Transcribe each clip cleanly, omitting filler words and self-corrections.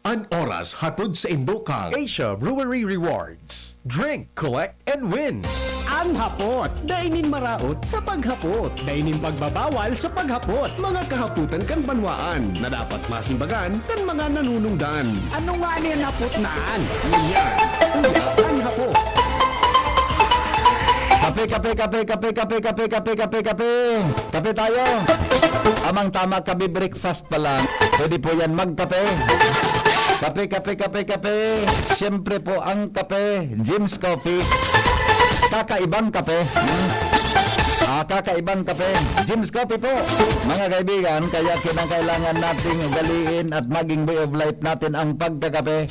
An oras hatod sa Indokang. Asia Brewery Rewards. Drink, collect, and win. Ang hapot, dainin maraot sa paghapot. Dainin pagbabawal sa paghapot. Mga kahaputan kan banwaan na dapat masimbagan kan mga nanunungdan. Ano nga niyan hapot naan? Yan, uya ang hapot. Kape, kape, kape, kape, kape, kape, kape, kape, kape. Kape tayo. Amang tama, kape breakfast pa lang. Pwede po yan magkape. Kape, kape, kape, kape. Siyempre po ang kape, Jim's Coffee. Kakaibang kape. Kakaibang kape. Jim's Coffee po. Mga kaibigan, kaya kinakailangan nating ugaliin at maging way of life natin ang pagkakape.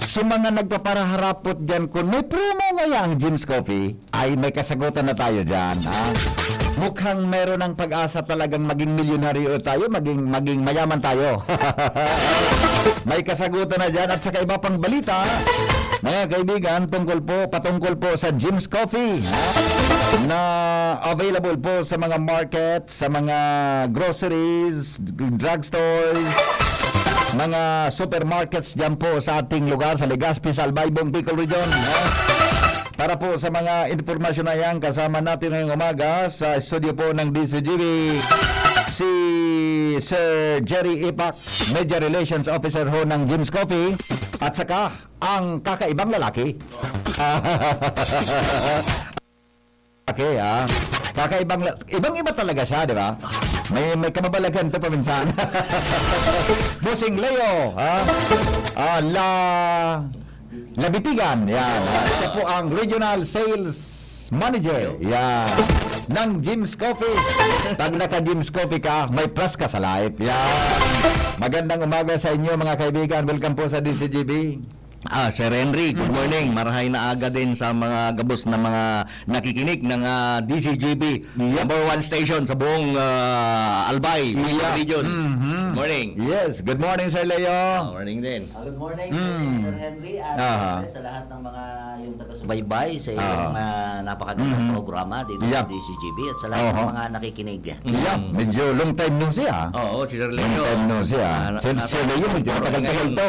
Sa mga nagpaparaharapot dyan, kung may promo ngaya ang Jim's Coffee, ay may kasagutan na tayo dyan. Mukhang meron ng pag-asa talagang maging milyonaryo tayo, maging mayaman tayo. May kasagutan na dyan at saka iba pang balita. Mga kaibigan, patungkol po sa Jim's Coffee na available po sa mga market, sa mga groceries, drugstores, mga supermarkets dyan po sa ating lugar, sa Legazpi, sa Albaybong, Bicol Region. Para po sa mga informasyon na yan, kasama natin ngayong umaga sa studio po ng DCGB, si Sir Jerry Ipak, Media Relations Officer ho ng Jim's Coffee, at saka ang kakaibang lalaki. Okay, ibang-iba talaga siya, di ba? May kamabalagan to paminsan. Busing Leo, Labitigan, yan. Siya po ang Regional Sales Manager, yan, ng Jim's Coffee. Pag naka-Jim's Coffee ka, may plus ka sa life, yan. Magandang umaga sa inyo mga kaibigan. Welcome po sa DCGB. Sir Henry, good morning. Marahay na aga din sa mga gabos na mga nakikinig ng DCGB, number 1 station sa buong Albay, region. Good morning. Yes, good morning Sir Leo. Morning din. Good morning, Sir Henry, at sa lahat ng mga yung taga-subaybay sa iyong napakagandang programa dito sa DCGB at sa lahat ng mga nakikinig. Yeah, medyo long time no siya. Oo, si Sir Leo. Long time no siya. Sir Leo, medyo tagal-tagal to.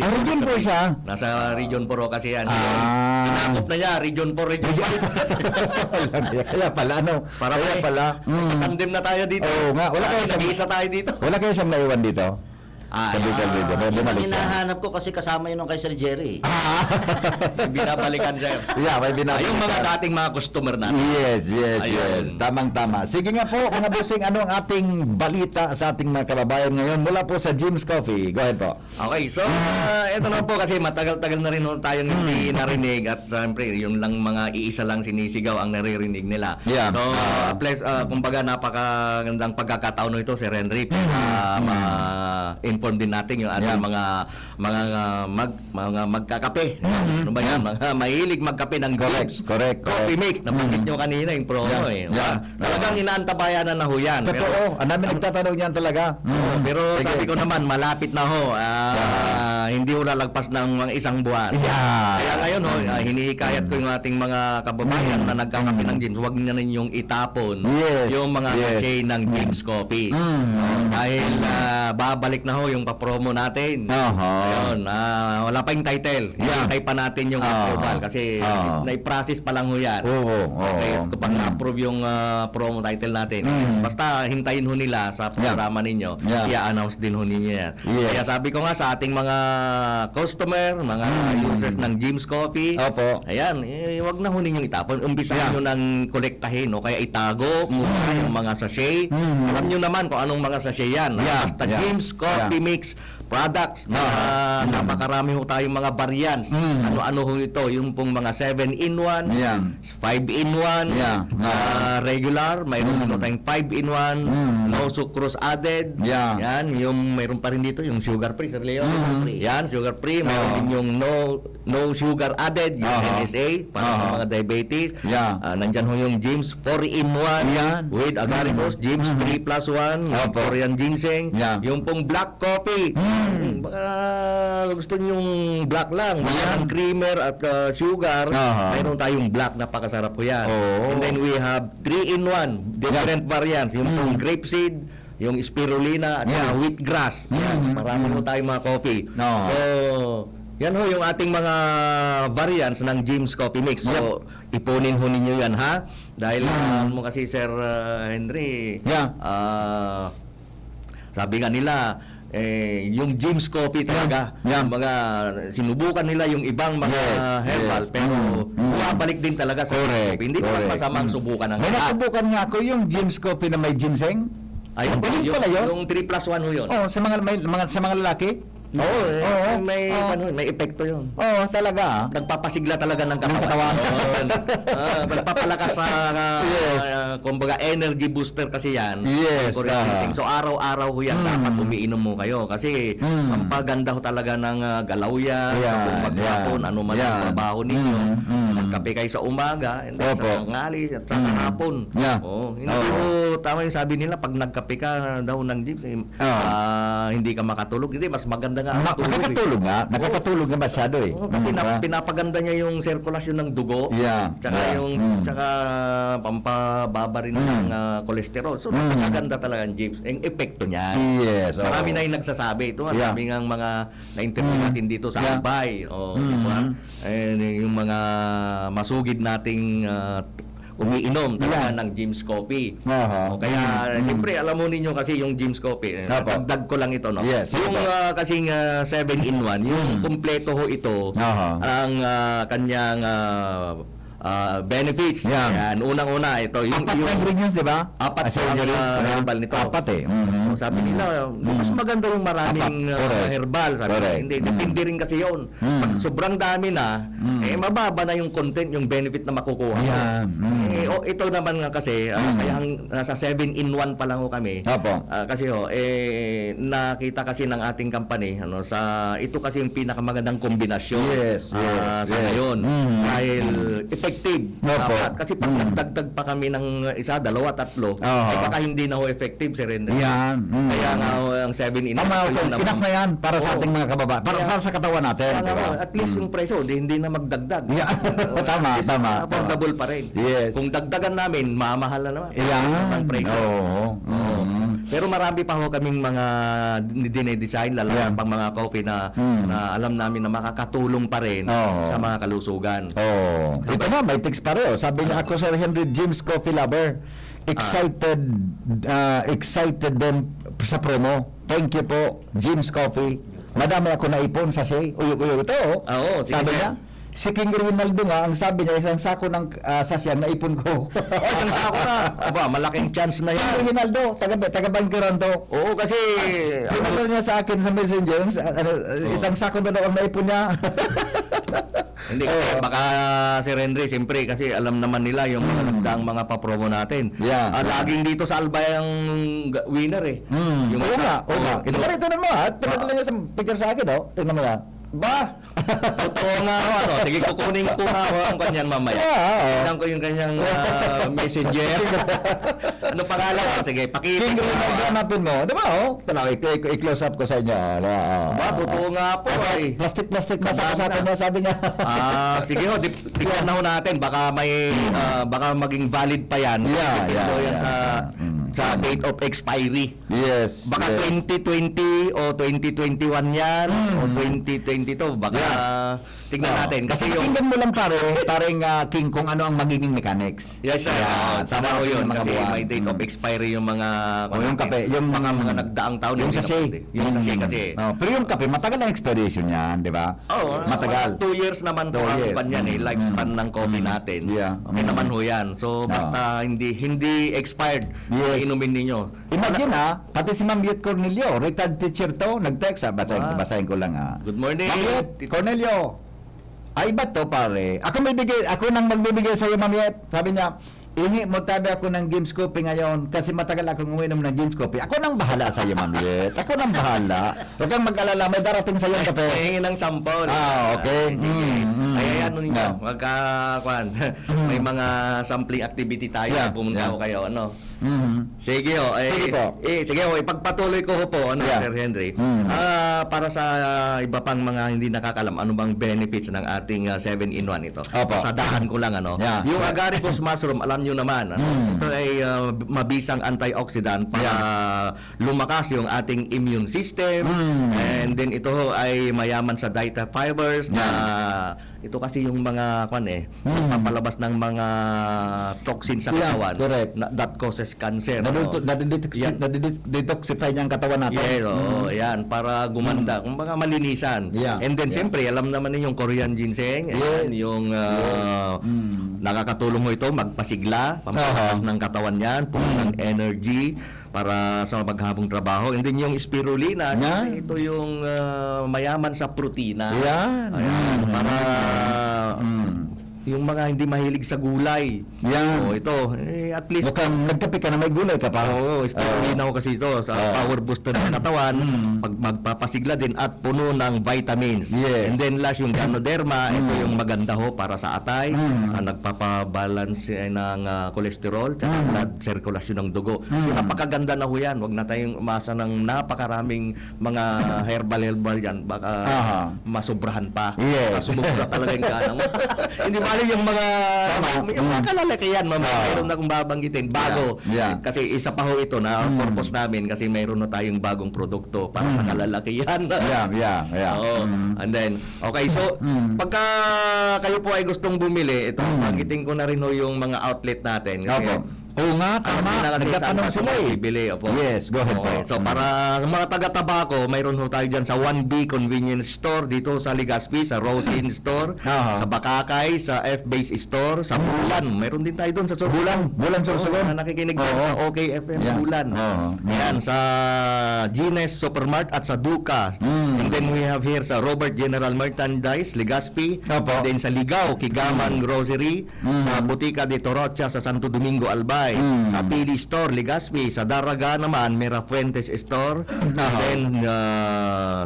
Region po siya. Nasa Region 4 kasi yan. Sinakop na niya, Region 4, Region 5. Kaya pala, ano? Kaya pala. Tandem na tayo dito. Oo nga, wala kayo nag-iisa tayo dito. Wala kayo siyang naiwan dito? Sa Bicol Region. Yung hinahanap ko kasi kasama yun ng kay Sir Jerry. Binabalikan, sir. Yeah, may binabalikan. Yung mga dating mga customer natin. Yes. Ayun. Tamang-tama. Sige nga po, mga busing, ano ang ating balita sa ating mga kababayan ngayon mula po sa Jim's Coffee? Go ahead po. Okay, so ito na po kasi matagal-tagal na rin tayong hindi narinig at siyempre yung lang mga iisa lang sinisigaw ang naririnig nila. Yeah. So, kumbaga napakagandang pagkakataon ito, Sir Henry, para ma-inform din natin yung ating mga magkakape. Ano ba yan? Mga mahilig magkape ng Jim's Correct. Coffee Mix. Nabanggit nyo kanina yung promo Talagang inaantabayanan na ho yan. Totoo. Ang namin nagtatanong yan talaga. Pero sabi ko naman, malapit na ho. Hindi ho lalagpas ng mga isang buwan. Kaya ngayon ho, hinihikayat ko yung ating mga kababayan na nagkakape ng Jim's. Huwag na ninyong itapon yung mga sachet ng Jim's Coffee. Dahil babalik na ho yung papromo natin. Ayun, wala pa yung title. Hintay pa natin yung approval kasi na-process pa lang ho yan. Okay, kapag na-approve yung promo title natin, basta hintayin ho nila sa programa ninyo, i-announce din ho ninyo yan. Kaya sabi ko nga sa ating mga customer, mga users ng Jim's Coffee, ayan, wag na ho ninyong itapon. Umpisahan nyo nang kolektahin o kaya itago muna yung mga sachet. Alam nyo naman kung anong mga sachet yan. Basta Jim's Coffee Mix products, napakarami ho tayong mga variants. Ano-ano ho ito, yung pong mga 7-in-1, 5-in-1, regular, mayroon po tayong 5-in-1, no sucrose added. Yan, yung mayroon pa rin dito yung sugar free, Sir Leo. Yan, sugar free, mayroon din yung no sugar added, yung NSA para sa mga diabetes. Nandyan ho yung Jim's 4-in-1 with agaricos, Jim's 3+1, yung Korean ginseng, yung pong black coffee. Baka gusto nyo yung black lang, ang creamer at sugar, mayroon tayong black, napakasarap po yan. And then we have 3-in-1, different variants, yung pong grapeseed, yung spirulina at saka wheatgrass. Yan, marami po tayong mga coffee. No. So, yan ho yung ating mga variants ng Jim's Coffee Mix. So, ipunin ho ninyo yan, ha? Dahil mo kasi, Sir Henry, Yeah. sabi nga nila, yung Jim's Coffee talaga. Yeah. Mga sinubukan nila yung ibang mga herbal, pero bumabalik din talaga sa Correct. coffee. Hindi naman Correct. masamang subukan ng May lahat. nasubukan nga ako yung Jim's Coffee na may ginseng. Ayun, Yun pala yun? yung 3+1 ho yun. Oh, sa mga lalaki. Oo, Oo. may epekto yun. Oo, talaga. Nagpapasigla talaga ng katawan. Ng katawan. Nagpapalakas sa kumbaga energy booster kasi yan. Yes, Correct. So araw-araw ho yan dapat umiinom mo kayo kasi ang paganda ho talaga ng galaw yan, sa Yan, maghapon, yan. ano man Yan. ang trabaho ninyo. Magkape kayo sa umaga, and then Opo. sa tanghali at sa hapon. Yeah. Hindi ho, tama yung sabi nila pag nagkape ka daw ng jeep, hindi ka makatulog. Hindi, mas maganda nga ang tulog, Nakakatulog nga masyado eh. kasi pinapaganda niya yung sirkulasyon ng dugo. Yeah. Tsaka Yeah. tsaka pampababa rin ng kolesterol. So napakaganda talaga ang jeeps. Ang epekto niya. Yes. oo. Marami na yung nagsasabi. Ito, Yeah. sabi ng mga na-interview natin dito sa Yeah. Albay. Di ba? Yung mga masugid nating umiinom talaga ng Jim's Coffee. Aha. Kaya siyempre alam mo ninyo kasi yung Jim's Coffee. Apo. Dagdag ko lang ito, no. Yes, Yung apo. kasing 7-in-1, yung kumpleto ho ito Aha. ang kanyang benefits. Yeah. Yan, unang-una ito yung Apat na ingredients, di ba? apat Sa ang inyo rin? herbal nito. Apat eh. Mhm. Sabi nila, mas maganda yung maraming Apat. Correct. herbal. Sabi nila, Correct. hindi, depende rin kasi yun. Pag sobrang dami na, mababa na yung content, yung benefit na makukuha mo. Yeah. Ito naman nga kasi, kaya nasa 7-in-1 pa lang ho kami. Opo. Kasi nakita kasi ng ating company, ito kasi yung pinakamagandang kombinasyon Yes, yes, sa yes. ngayon. Dahil effective. Opo. Dapat. Kasi pag nagdagdag pa kami ng isa, dalawa, tatlo, Oo. baka hindi na ho effective si Ren. Yan. Kaya nga ho, ang 7-in-1. Tama, enough na yan para sa Oo. ating mga kababayan. Para sa katawan natin. Kaya di ba? nga, at least yung presyo, hindi na magdagdag. Yeah. Tama, At least tama. affordable pa rin. Yes. Kung dagdagan namin, mamahal na naman. Yan. Ang presyo. Oo. Pero marami pa ho kaming mga dinedesign, lalo Yeah. pang mga coffee na alam namin na makakatulong pa rin Oo. sa mga kalusugan. Oh. Ito na, may tics pareho. Sabi niya ako, Sir Henry, Jim's Coffee Lover. Excited din sa promo. Thank you po, Jim's Coffee. Madami ako naipon sa say. Uyog-uyog ito. Oh. Oo, sige, Sabi sir. niya, si King Rinaldo nga, ang sabi niya, isang sako ng sasyan na ipon ko. Isang sako na. Aba, malaking chance na King yan. Rinaldo, taga-bangkiran to. Oo, kasi Pinadala niya sa akin sa messenger, isang sako na daw ang naipon niya. hindi kasi baka si Renry, siyempre kasi alam naman nila yung mga nagdaang mga papromo natin. Yeah. Laging dito sa Albay ang winner eh. Oo nga, oo nga. Ito pa rin, tingnan mo ha. Pinadala niya sa picture sa akin, oh. Tingnan mo yan. Ba? Totoo nga ho, ano? Sige, kukunin ko nga ho ang kanyan mamaya. Yeah, Tignan ko yung kanyang messenger. Ano pangalan ko? Sige, pakita King ko. Rinaldo, hanapin mo. Di ba, oh? Tala, i-close up ko sa inyo. Ba, totoo nga po eh. Plastic na sa akin niya, sabi niya. Sige ho, tignan na ho natin. Baka may, baka maging valid pa yan. Depende ho yan sa date of expiry. Yes. Baka 2020 o 2021 yan o 2022. Baka tignan natin. Kasi yung... Pakinggan mo lang pareng King, kung ano ang magiging mechanics. Yes, sir. Tama ho yun. Mga Kasi buwan. may date of expiry yung mga... Yung kape, yung mga nagdaang taon. Yung hindi na sachet. pwede. Yung sachet kasi. Pero yung kape, matagal ang expiration yan, di ba? Oo, Matagal. 2 years naman po 2 ang years. pan yan eh, lifespan ng coffee natin. Yeah. Okay naman ho yan. So basta hindi expired, Yes. inumin ninyo. Imagine pati si Ma'am Yet Cornelio, retired teacher to, nag-text basahin ko lang Good morning. Ma'am Yet Cornelio, ay ba to pare? Ako nang magbibigay sa iyo, Ma'am Yet. Sabi niya, ingi mo tabi ako ng Jim's Coffee ngayon kasi matagal akong uminom ng Jim's Coffee. Ako nang bahala sa iyo, Ma'am Yet. Ako nang bahala. Huwag kang mag-alala, may darating sa iyo ang kape. Pahingi ng sample. Okay. Sige. Ay, ano ninyo, Yeah. may mga sampling activity tayo. Yeah. Pumunta Yeah. ko kayo, ano. Sige ho. Sige po. Sige ho, ipagpatuloy ko ho po, Yeah. Sir Henry. Para sa iba pang mga hindi nakakalam, ano bang benefits ng ating 7-in-1 ito? Opo. Pasadahan ko lang, ano? Yeah. Yung agaricus mushroom, alam nyo naman, ito ay mabisang antioxidant para lumakas yung ating immune system. And then ito ho ay mayaman sa dietary fibers na ito kasi yung mga papalabas ng mga toxins sa Yeah, katawan correct. that causes cancer. no? Nadidetoxify niya ang katawan natin. Yes, oo, yan, para gumanda, kumbaga malinisan. Yeah. And then, Yeah. siyempre, alam naman yung Korean ginseng, yan, yung nakakatulong mo ito, magpasigla, pampalakas ng katawan yan, puno ng energy, para sa maghabong trabaho. And then yung spirulina, Yeah. siyempre, ito yung mayaman sa protina. Yan. Ayan, para yung mga hindi mahilig sa gulay. Yan. So, ito, at least Mukhang nagkape ka na may gulay ka pa. Oo, spirulina ko kasi ito sa power booster ng katawan, pag magpapasigla din at puno ng vitamins. Yes. And then last yung Ganoderma, ito yung maganda ho para sa atay, nagpapabalance ng kolesterol, at blood circulation ng dugo. So napakaganda na ho yan. Huwag na tayong umasa ng napakaraming mga herbal yan, baka masubrahan pa. Yes. Masumubra talaga yung kana mo. Hindi bali yung mga kalalakihan, mayroon na akong babanggitin bago. Yeah. Kasi isa pa ho ito na purpose namin kasi mayroon na tayong bagong produkto para sa kalalakihan. Yeah. Oo. And then, okay, so pagka kayo po ay gustong bumili, ito banggitin ko na rin ho yung mga outlet natin. Kasi, Opo. Oo nga, tama. Nagtatanong sila eh. Bibili, opo. Yes, go ahead Okay, po. so para sa mga taga-tabako, mayroon ho tayo dyan sa 1B Convenience Store, dito sa Legazpi, sa Rosin Store, sa Bakakay, sa F-Base Store, sa Bulan. Mayroon din tayo doon sa Sorsogon. Bulan Sorsogon. Na nakikinig dyan sa OK FM Yeah. Bulan. Yan, sa Gines Supermart at sa Duka. And then we have here sa Robert General Merchandise, Legazpi. Opo. And then sa Ligaw, Kigaman Grocery. Sa Botica de Torocha, sa Santo Domingo, Albay. Sa Pili Store, Legazpi. Sa Daraga naman, Mera Fuentes Store. And then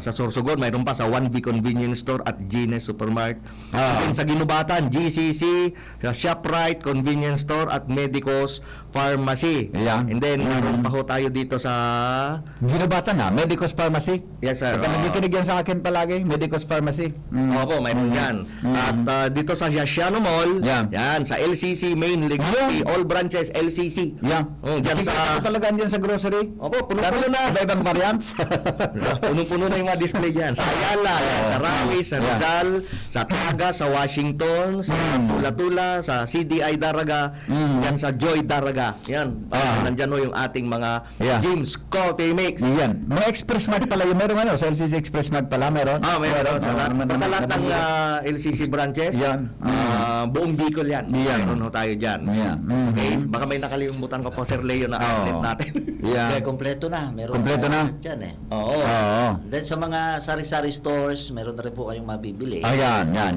sa Sorsogon, mayroon pa sa 1B Convenience Store at Gines Supermart. And then sa Ginubatan, GCC, sa ShopRite Convenience Store at Medicos Pharmacy. Yeah. And then meron pa ho tayo dito sa Ginubatan na, Medicos Pharmacy. Yes, sir. Pagka nakikinig yan sa akin palagi, Medicos Pharmacy. Opo, mayroon yan. At dito sa Yasiano Mall, Yeah. yan, sa LCC Main Legazpi, all branches LCC. Yeah. Oh, dyan Nakikita sa ko talaga dyan sa grocery. Opo, puno-puno na. Iba-ibang variants. Punong-puno na yung mga display dyan. Sa Ayala, yan, sa Rami, sa Rizal, sa Taga, sa Washington, sa Tula-Tula, sa CDI Daraga, yan sa Joy Daraga. Yan. Nandyan ho yung ating mga Yeah. Jim's Coffee Mix. Yan. Mga Express Mart pala yun. Meron sa LCC Express Mart pala, meron. Meron. Sa lahat ng LCC branches, Yan. buong Bicol yan. Yan. Meron ho tayo dyan. Yeah. Okay? Baka may nakalimutan ko po, Sir Leo, na outlet natin. Kaya Yeah. kompleto na. Meron Kompleto na. Dyan eh. Oo. Oo. Then sa mga sari-sari stores, meron na rin po kayong mabibili. Ayan, yan.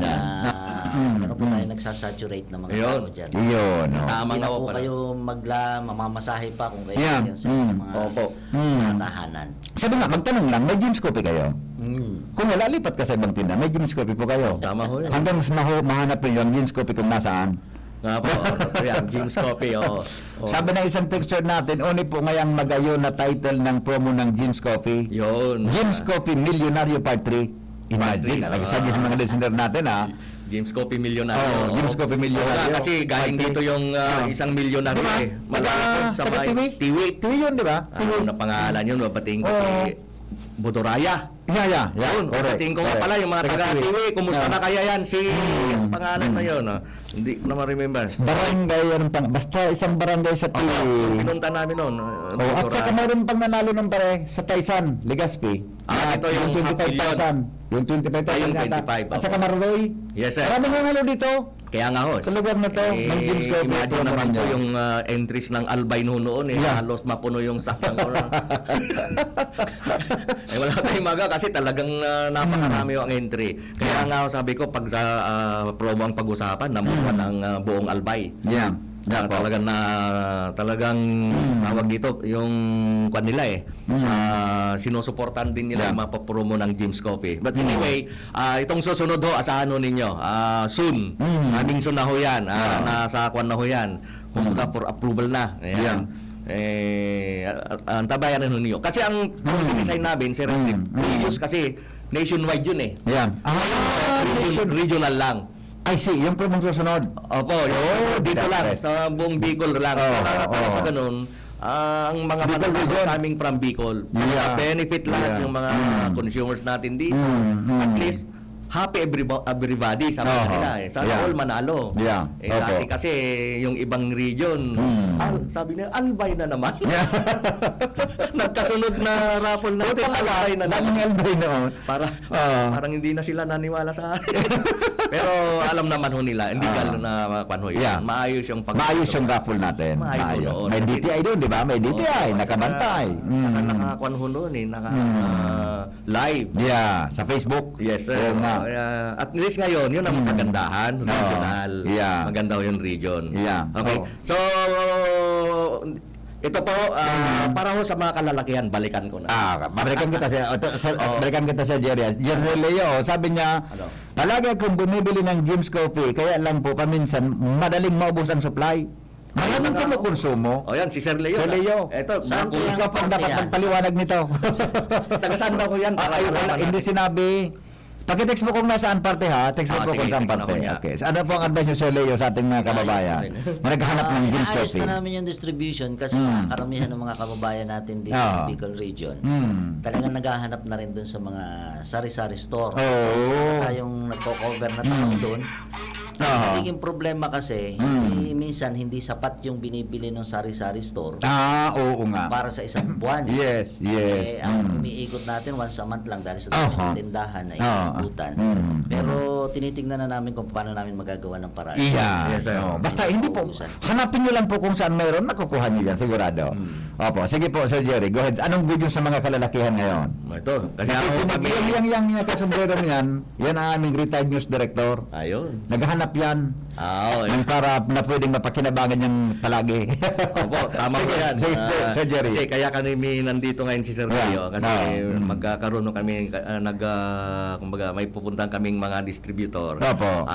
Meron po tayo nagsasaturate na mga Ayun. tao dyan. Yun. Tama Hindi nga na ho po pala. kayo mamamasahe pa kung kayo Yeah. yan sa mga Opo. tahanan. Sabi nga, magtanong lang, may Jim's Coffee kayo? Mm. Kung wala, lipat ka sa ibang tinda, may Jim's Coffee po kayo. Tama ho yun. Hanggang mahanap nyo yung Jim's Coffee kung nasaan. Nga po. Yan, Jim's Coffee. Oo. Sabi ng isang texture natin, oni po ngayang magayo na title ng promo ng Jim's Coffee. Yun. Jim's Coffee Millionario Part 3. Imagine, Part 3. nag-suggest mga listener natin ha. James Coffee Millionaire. Oo, James Coffee Millionaire. Kasi galing dito yung isang milyonaryo Diba? eh. Malapit sa Taga may Tiwi? Tiwi. Tiwi yun, di ba? Ano na pangalan yun? Babating ko Oo. si Budoraya. Yeah. Yun, babating ko nga correct. pala yung mga taga Tiwi. Kumusta na kaya yan? Si ang pangalan na yun. Hindi ko na ma-remember. Barangay, anong pang, basta isang barangay sa Tiwi. Pinunta namin noon. Oh, at saka mayroon pang nanalo ng pare sa Taisan, Legazpi. Ito yung 25,000. Yung 25,000 Yung yata. 25, At saka opo. Maroy. Yes, sir. Maraming nanalo dito. Kaya nga ho. Sa lugar na to, ng Jim's Coffee. Imagine Promo naman po niya. yung entries ng Albay noon eh. Yeah. Halos mapuno yung sakyan ko. Wala tayong maga kasi talagang napakarami yung entry. Kaya nga sabi ko, pag sa promo ang pag-usapan, namukan ang buong Albay. Yeah. Talagang tawag dito yung kwan nila eh. Sinusuportan din nila yung mapapromo ng Jim's Coffee. But anyway, itong susunod ho, asahan ho ninyo. Soon. Aming soon na ho yan. Nasa kwan na ho yan. Kumbaga for approval na. Ayan. ang tabayan rin niyo. Kasi ang design namin, Sir Henry, previous kasi nationwide yun eh. Yan. Regional lang. I see, yung po mong susunod. Opo, dito lang, sa buong Bicol lang. Para sa ganun, ang mga mananalo kaming from Bicol, benefit lahat ng mga consumers natin dito. At least, happy everybody sabi nila eh. Sana all manalo. Dati kasi yung ibang region, sabi nila, albay na naman. Nagkasunod na raffle natin, albay na naman. Albay noon. Parang hindi na sila naniwala sa akin. Pero alam naman ho nila, hindi gano'n na panhoy. Maayos yung Maayos yung raffle natin. Maayos. May DTI doon, di ba? May DTI, nakabantay. Saka nakakuan ho doon eh, live. Yeah, sa Facebook. Yes, sir. At least ngayon, yun ang kagandahan, regional. Maganda ho yung region. Okay. So, ito po, para ho sa mga kalalakihan, balikan ko na. Balikan kita sa Jerry. Jerry Leo, sabi niya, talaga kung bumibili ng Jim's Coffee, kaya lang po paminsan, madaling maubos ang supply. Maraming kumukonsumo. O yan, si Sir Leo. Sir Leo. Ito, Ikaw pang dapat magpaliwanag nito. taga-saan daw ko yan? Hindi sinabi. Pag-text mo kung nasaan parte ha, text mo po kung saan parte. Okay. So, ano po ang advice nyo, Sir Leo, sa ating mga kababayan? Naghahanap ng Jim's Inaayos Coffee. na namin yung distribution kasi karamihan ng mga kababayan natin dito sa Bicol region. Talagang naghahanap na rin dun sa mga sari-sari store. Yung nagko-cover na tao doon. Nagiging problema kasi, minsan hindi sapat yung binibili ng sari-sari store Oo nga. para sa isang buwan. Yes. Ang umiikot natin once a month lang dahil sa dami ng tindahan na ikutan. Pero tinitingnan na namin kung paano namin magagawa ng paraan. Yes, basta hindi po. Hanapin nyo lang po kung saan mayroon, nakukuha nyo yan, sigurado. Opo, sige po, Sir Jerry, go ahead. Anong good yung sa mga kalalakihan ngayon? Ito, kasi ako kami. Yung kasumbrero yan, yan ang aming retired news director. Ayun. Naghahanap yan. Ng para na pwedeng mapakinabangan yung palagi. Opo, tama po yan. Sir Jerry. Kasi kaya kami nandito ngayon si Sir Leo kasi magkakaroon kami kumbaga may pupuntahan kaming mga distributor. Opo.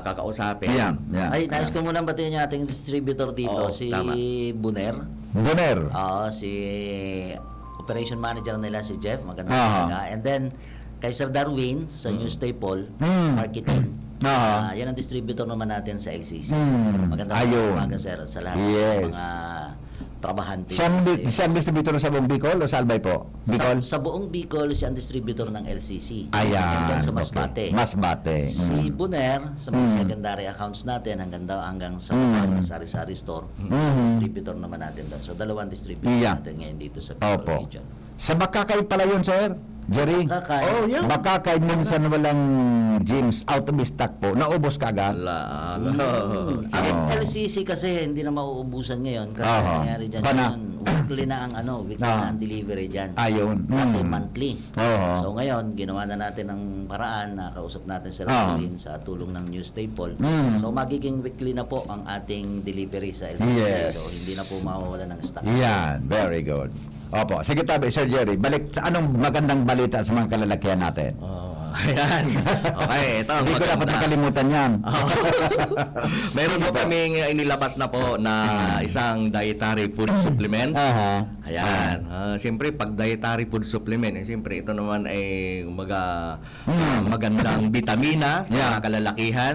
Kakausapin. Ay, nais ko muna batiin yung ating distributor dito, si tama. Buner. Si operation manager nila si Jeff, maganda talaga. And then kay Sir Darwin sa New Staple Marketing. Yan ang distributor naman natin sa LCC. Maganda umaga, sir, sa lahat ng mga trabahante. Siyang distributor sa buong Bicol o sa Albay po? Bicol? Sa buong Bicol, siya ang distributor ng LCC. Ayan. And then sa Masbate. Masbate. Si Buner, sa mga secondary accounts natin, hanggang sa mga sari-sari store, distributor naman natin doon. So, dalawang distributor natin ngayon dito sa Bicol region. Sa Bakakay pala yun, sir? Jerry? Bakakay. Bakakay, minsan walang gyms, out of stock po. Naubos ka agad? Ang LCC kasi hindi na mauubusan ngayon kasi nangyari dyan yun, weekly na ang delivery dyan. Ayun. Monthly. So ngayon, ginawa na natin ang paraan na kausap natin sa sa tulong ng New Staple. So magiging weekly na po ang ating delivery sa LCC. So hindi na po mawawala ng stock. Yan, very good. Opo, sige tabi, Sir Jerry, balik sa anong magandang balita sa mga kalalakihan natin? Ayan. Okay, ito. Hindi ko dapat nakalimutan yan. Meron po kaming inilabas na po na isang dietary food supplement. Ayan. Siyempre, pag dietary food supplement, siyempre, ito naman ay magandang vitamina sa mga kalalakihan.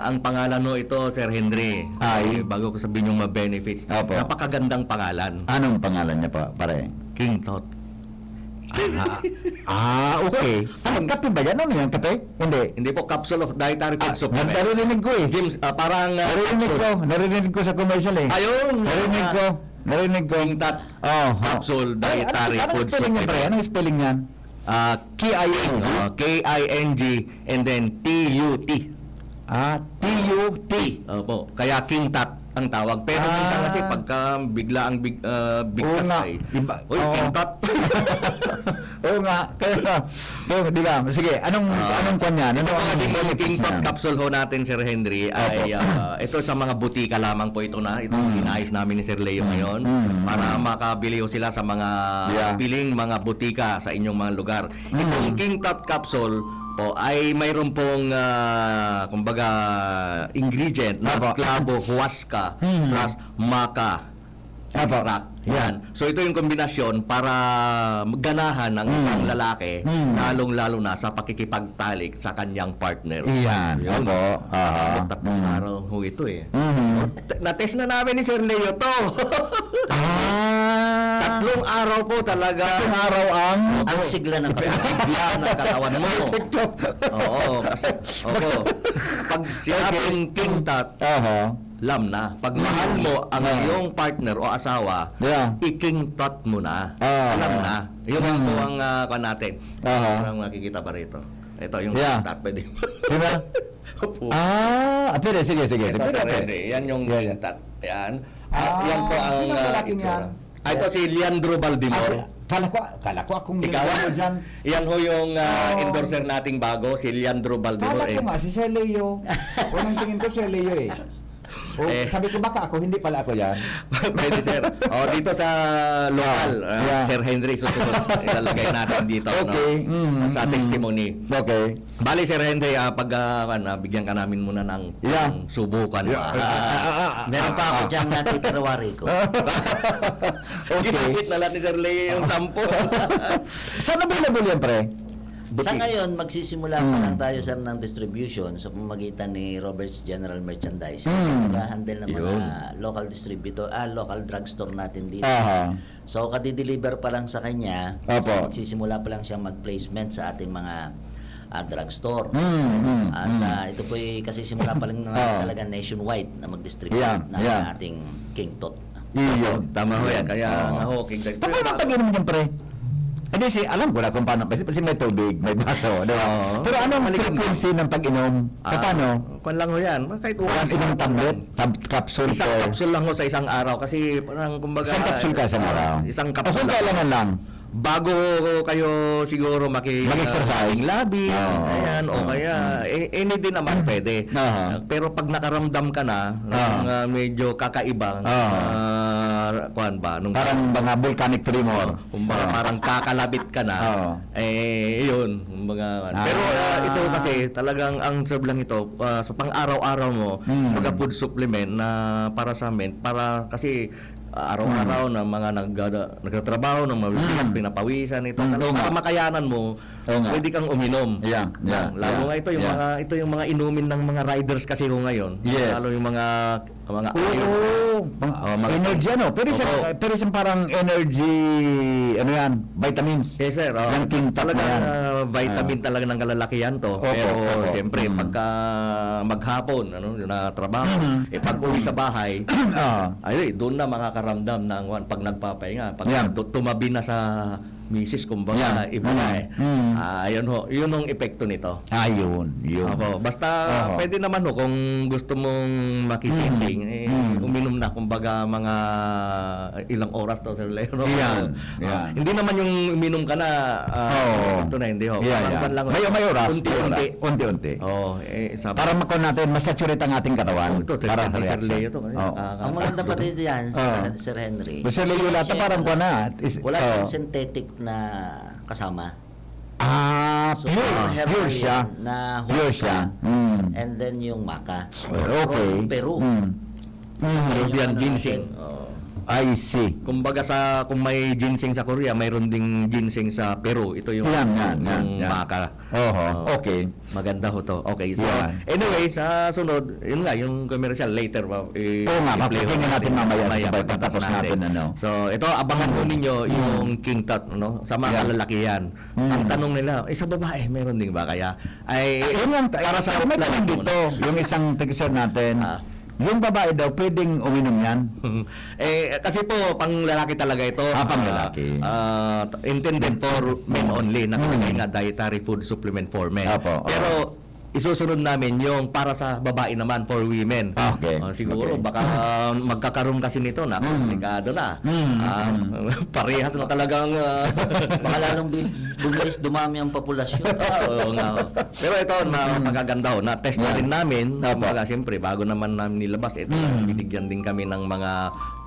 Ang pangalan no ito, Sir Henry, ay bago ko sabihin yung ma-benefits, napakagandang pangalan. Anong pangalan niya pa, pare? King Tot. Okay. Kape ba yan? Ano yung kape? Hindi po, capsule of dietary food supplement. Narinig ko eh. James, parang Narinig ko sa commercial eh. Ayun! Narinig ko. King Tot capsule dietary food supplement. Anong spelling yan? K-I-N-G, K-I-N-G, and then T-U-T. T-U-T. Opo, kaya King Tot ang tawag. Pero minsan kasi pagka bigla ang bigkas ay, King Tot. Oo nga. Kaya, di ba? Sige, anong kwan yan? Ito po kasi yung King Tot capsule ho natin, Sir Henry, ay ito sa mga butika lamang po ito na. Ito inayos namin ni Sir Leo ngayon para makabili ho sila sa mga piling mga butika sa inyong mga lugar. Itong King Tot capsule po ay mayroon pong kumbaga ingredient na clavo huasca plus maca Apo. extract. Yan. So ito yung kombinasyon para ganahan ng isang lalaki, lalong-lalo na sa pakikipagtalik sa kanyang partner. Iyan. Yun. Opo. Tatlong araw ho ito eh. Mhm. Na-test na namin ni Sir Leo to. Tatlong araw po talaga. Tatlong araw Ang sigla ng katawan. Sigla ng katawan mo. Oo, kasi pag sinabing king tat, lam na. Pag mahal mo ang iyong partner o asawa, Yeah. i-king tot mo na. Alam na. Yun ang po ang kuwan natin. Parang makikita pa rito. Ito yung Yeah. king tot. Pwede. Diba? Opo. Pwede, sige. Ito, Sir Pwede. Rene. Yan yung Yeah, king yeah. tot. Yan. Yan po ang sino ang lalaking itsura. yan? Ito si Leandro Baldimor. Kala ko akong Ikaw? ginagawa dyan. Yan ho yung endorser nating bago, si Leandro Baldimor. Kala ko nga, si Sir Leo. Unang tingin ko, Sir Leo eh. Sabi ko baka ako, hindi pala ako yan. Pwede, sir. Dito sa local, Yeah. Sir Henry, susunod, ilalagay natin dito. Okay. No? Sa testimony. Okay. Bali, Sir Henry, bigyan ka namin muna ng Yeah. ng subukan. Meron pa ako dyan natin February ko. Ginamit na lahat ni Sir Leo yung sampo. Saan available yan, pre? Sa ngayon, magsisimula pa lang tayo sir ng distribution sa pamamagitan ni Robert's General Merchandise. Kasi nag-handle ng mga local distributor, local drugstore natin dito. So, kadi-deliver pa lang sa kanya. Opo. So, magsisimula pa lang siyang mag-placement sa ating mga drugstore. At ito po kasi simula pa lang na talaga nationwide na mag-distribute ng ating King Tot. Iyon. Tama ho yan. Kaya nga ho, King Tot. Paano pag-inom niyan, pre? Alam ko na kung paano. Kasi may tubig, may baso. Di ba? Pero anong frequency ng pag-inom? Paano? Kung lang ho yan. Kahit Parang oras. ilang tablet? Capsule? Isang kapsul lang ho sa isang araw kasi parang kumbaga Isang capsule ka sa araw? Isang O kapsul kung kailangan lang? bago kayo siguro Mag-exercise. labi, Oo. ayan, o kaya any din naman pwede. Pero pag nakaramdam ka na ng medyo kakaibang kuan ba nung Parang mga volcanic tremor. kumbaga parang kakalabit ka na, yun, kumbaga. Pero ito kasi talagang ang serve lang ito sa pang-araw-araw mo, mga food supplement na para sa amin, para kasi araw-araw na mga nagtatrabaho ng mga pinapawisan ito, talagang para makayanan mo, pwede kang uminom. Lalo nga ito yung mga inumin ng mga riders kasi ho ngayon. Yes. Lalo yung mga Energy pero siyang parang energy, vitamins. Yes, sir. Yung King Tot talaga na yan. vitamin talaga ng kalalakihan to. Pero siyempre pagka maghapon na trabaho, pag uwi sa bahay, doon na makakaramdam ng pag nagpapahinga, pag tumabi na sa misis kumbaga iba na eh. Ayun ho, yun ang epekto nito. Yun. Opo, basta pwede naman ho kung gusto mong makisiping, uminom na kumbaga mga ilang oras to Sir Leo. Yan. Hindi naman yung uminom ka na ito na hindi ho. Parang lang May oras. unti-unti. Para makon natin masaturate ang ating katawan. Ito, Para Sir Leo to. Ang maganda pa dito yan, Sir Henry. Sir Leo lahat parang ko na. Wala siyang synthetic na kasama. Pure heroin siya. na Pure hosta. siya. And then yung maca. Okay. From Peru. Peruvian ginseng. I see. Kumbaga kung may ginseng sa Korea, mayroon ding ginseng sa Peru. Ito yung Yan. maca. Okay. Maganda ho to. Okay, so Yeah. anyway, sa sunod, yun nga, yung commercial later ba? Papakinggan natin mamaya pagkatapos natin. So, ito, abangan ho ninyo yung King Tot, sa mga kalalakihan. Ang tanong nila, sa babae, meron din ba kaya? Yun lang, para sa may tanong dito, yung isang tegisyon natin, yung babae daw, pwedeng uminom yan? Kasi po, pang lalaki talaga ito. Pang lalaki. Intended for men only. Nakalagay nga dietary food supplement for men. Pero, isusunod namin yung para sa babae naman for women. Okay. Siguro baka magkakaroon kasi nito na komplikado na. Parehas na talagang Baka lalong bumilis, dumami ang populasyon. oo nga. Pero ito na magaganda na test na rin namin. Kumbaga siyempre bago naman namin nilabas ito, binigyan din kami ng mga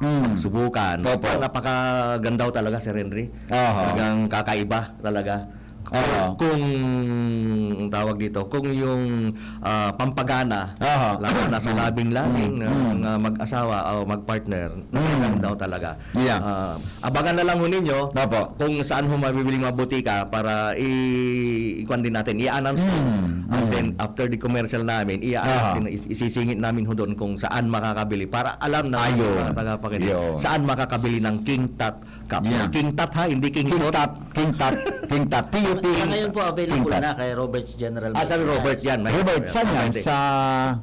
pagsubukan. Napakaganda talaga Sir Henry. Talagang kakaiba talaga. Kung ang tawag dito, kung yung pampagana, lalo na sa labing-labing ng mag-asawa o mag-partner, nakilang daw talaga. Yeah. Abangan na lang ho ninyo Opo. kung saan ho mabibiling mga butika para i-kwan din natin, i-announce ko. And then after the commercial namin, isisingit namin ho doon kung saan makakabili para alam na Ayun. mga tagapakinig Yun. saan makakabili ng King Tut Cup. Yeah. King Tut ha, hindi King Tot. King Tut. TUT. Sa ngayon po, available King Tut. na kay Robert's General Sa Robert yan. Robert, saan yan? Sa...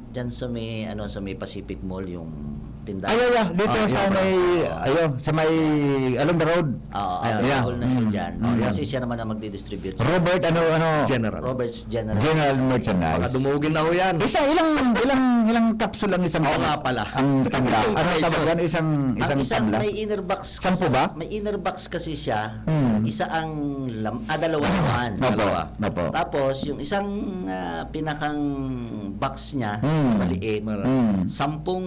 Diyan sa may Pacific Mall, yung tindahan. Dito sa may... sa may... along the road. Oo, Yeah. available na siya dyan. Kasi siya naman ang magdi-distribute. Robert, General. Robert's General. General Baka Merchandise. dumugin na ho yan. Ilang capsule lang isang Oo nga pala. ang tabla. Ano tawag yan? Isang Ang isang tabla. may inner box. Sampu ba? May inner box kasi siya. Hmm. Isa ang dalawa naman. Opo. Tapos yung isang pinakang box niya, maliit. 10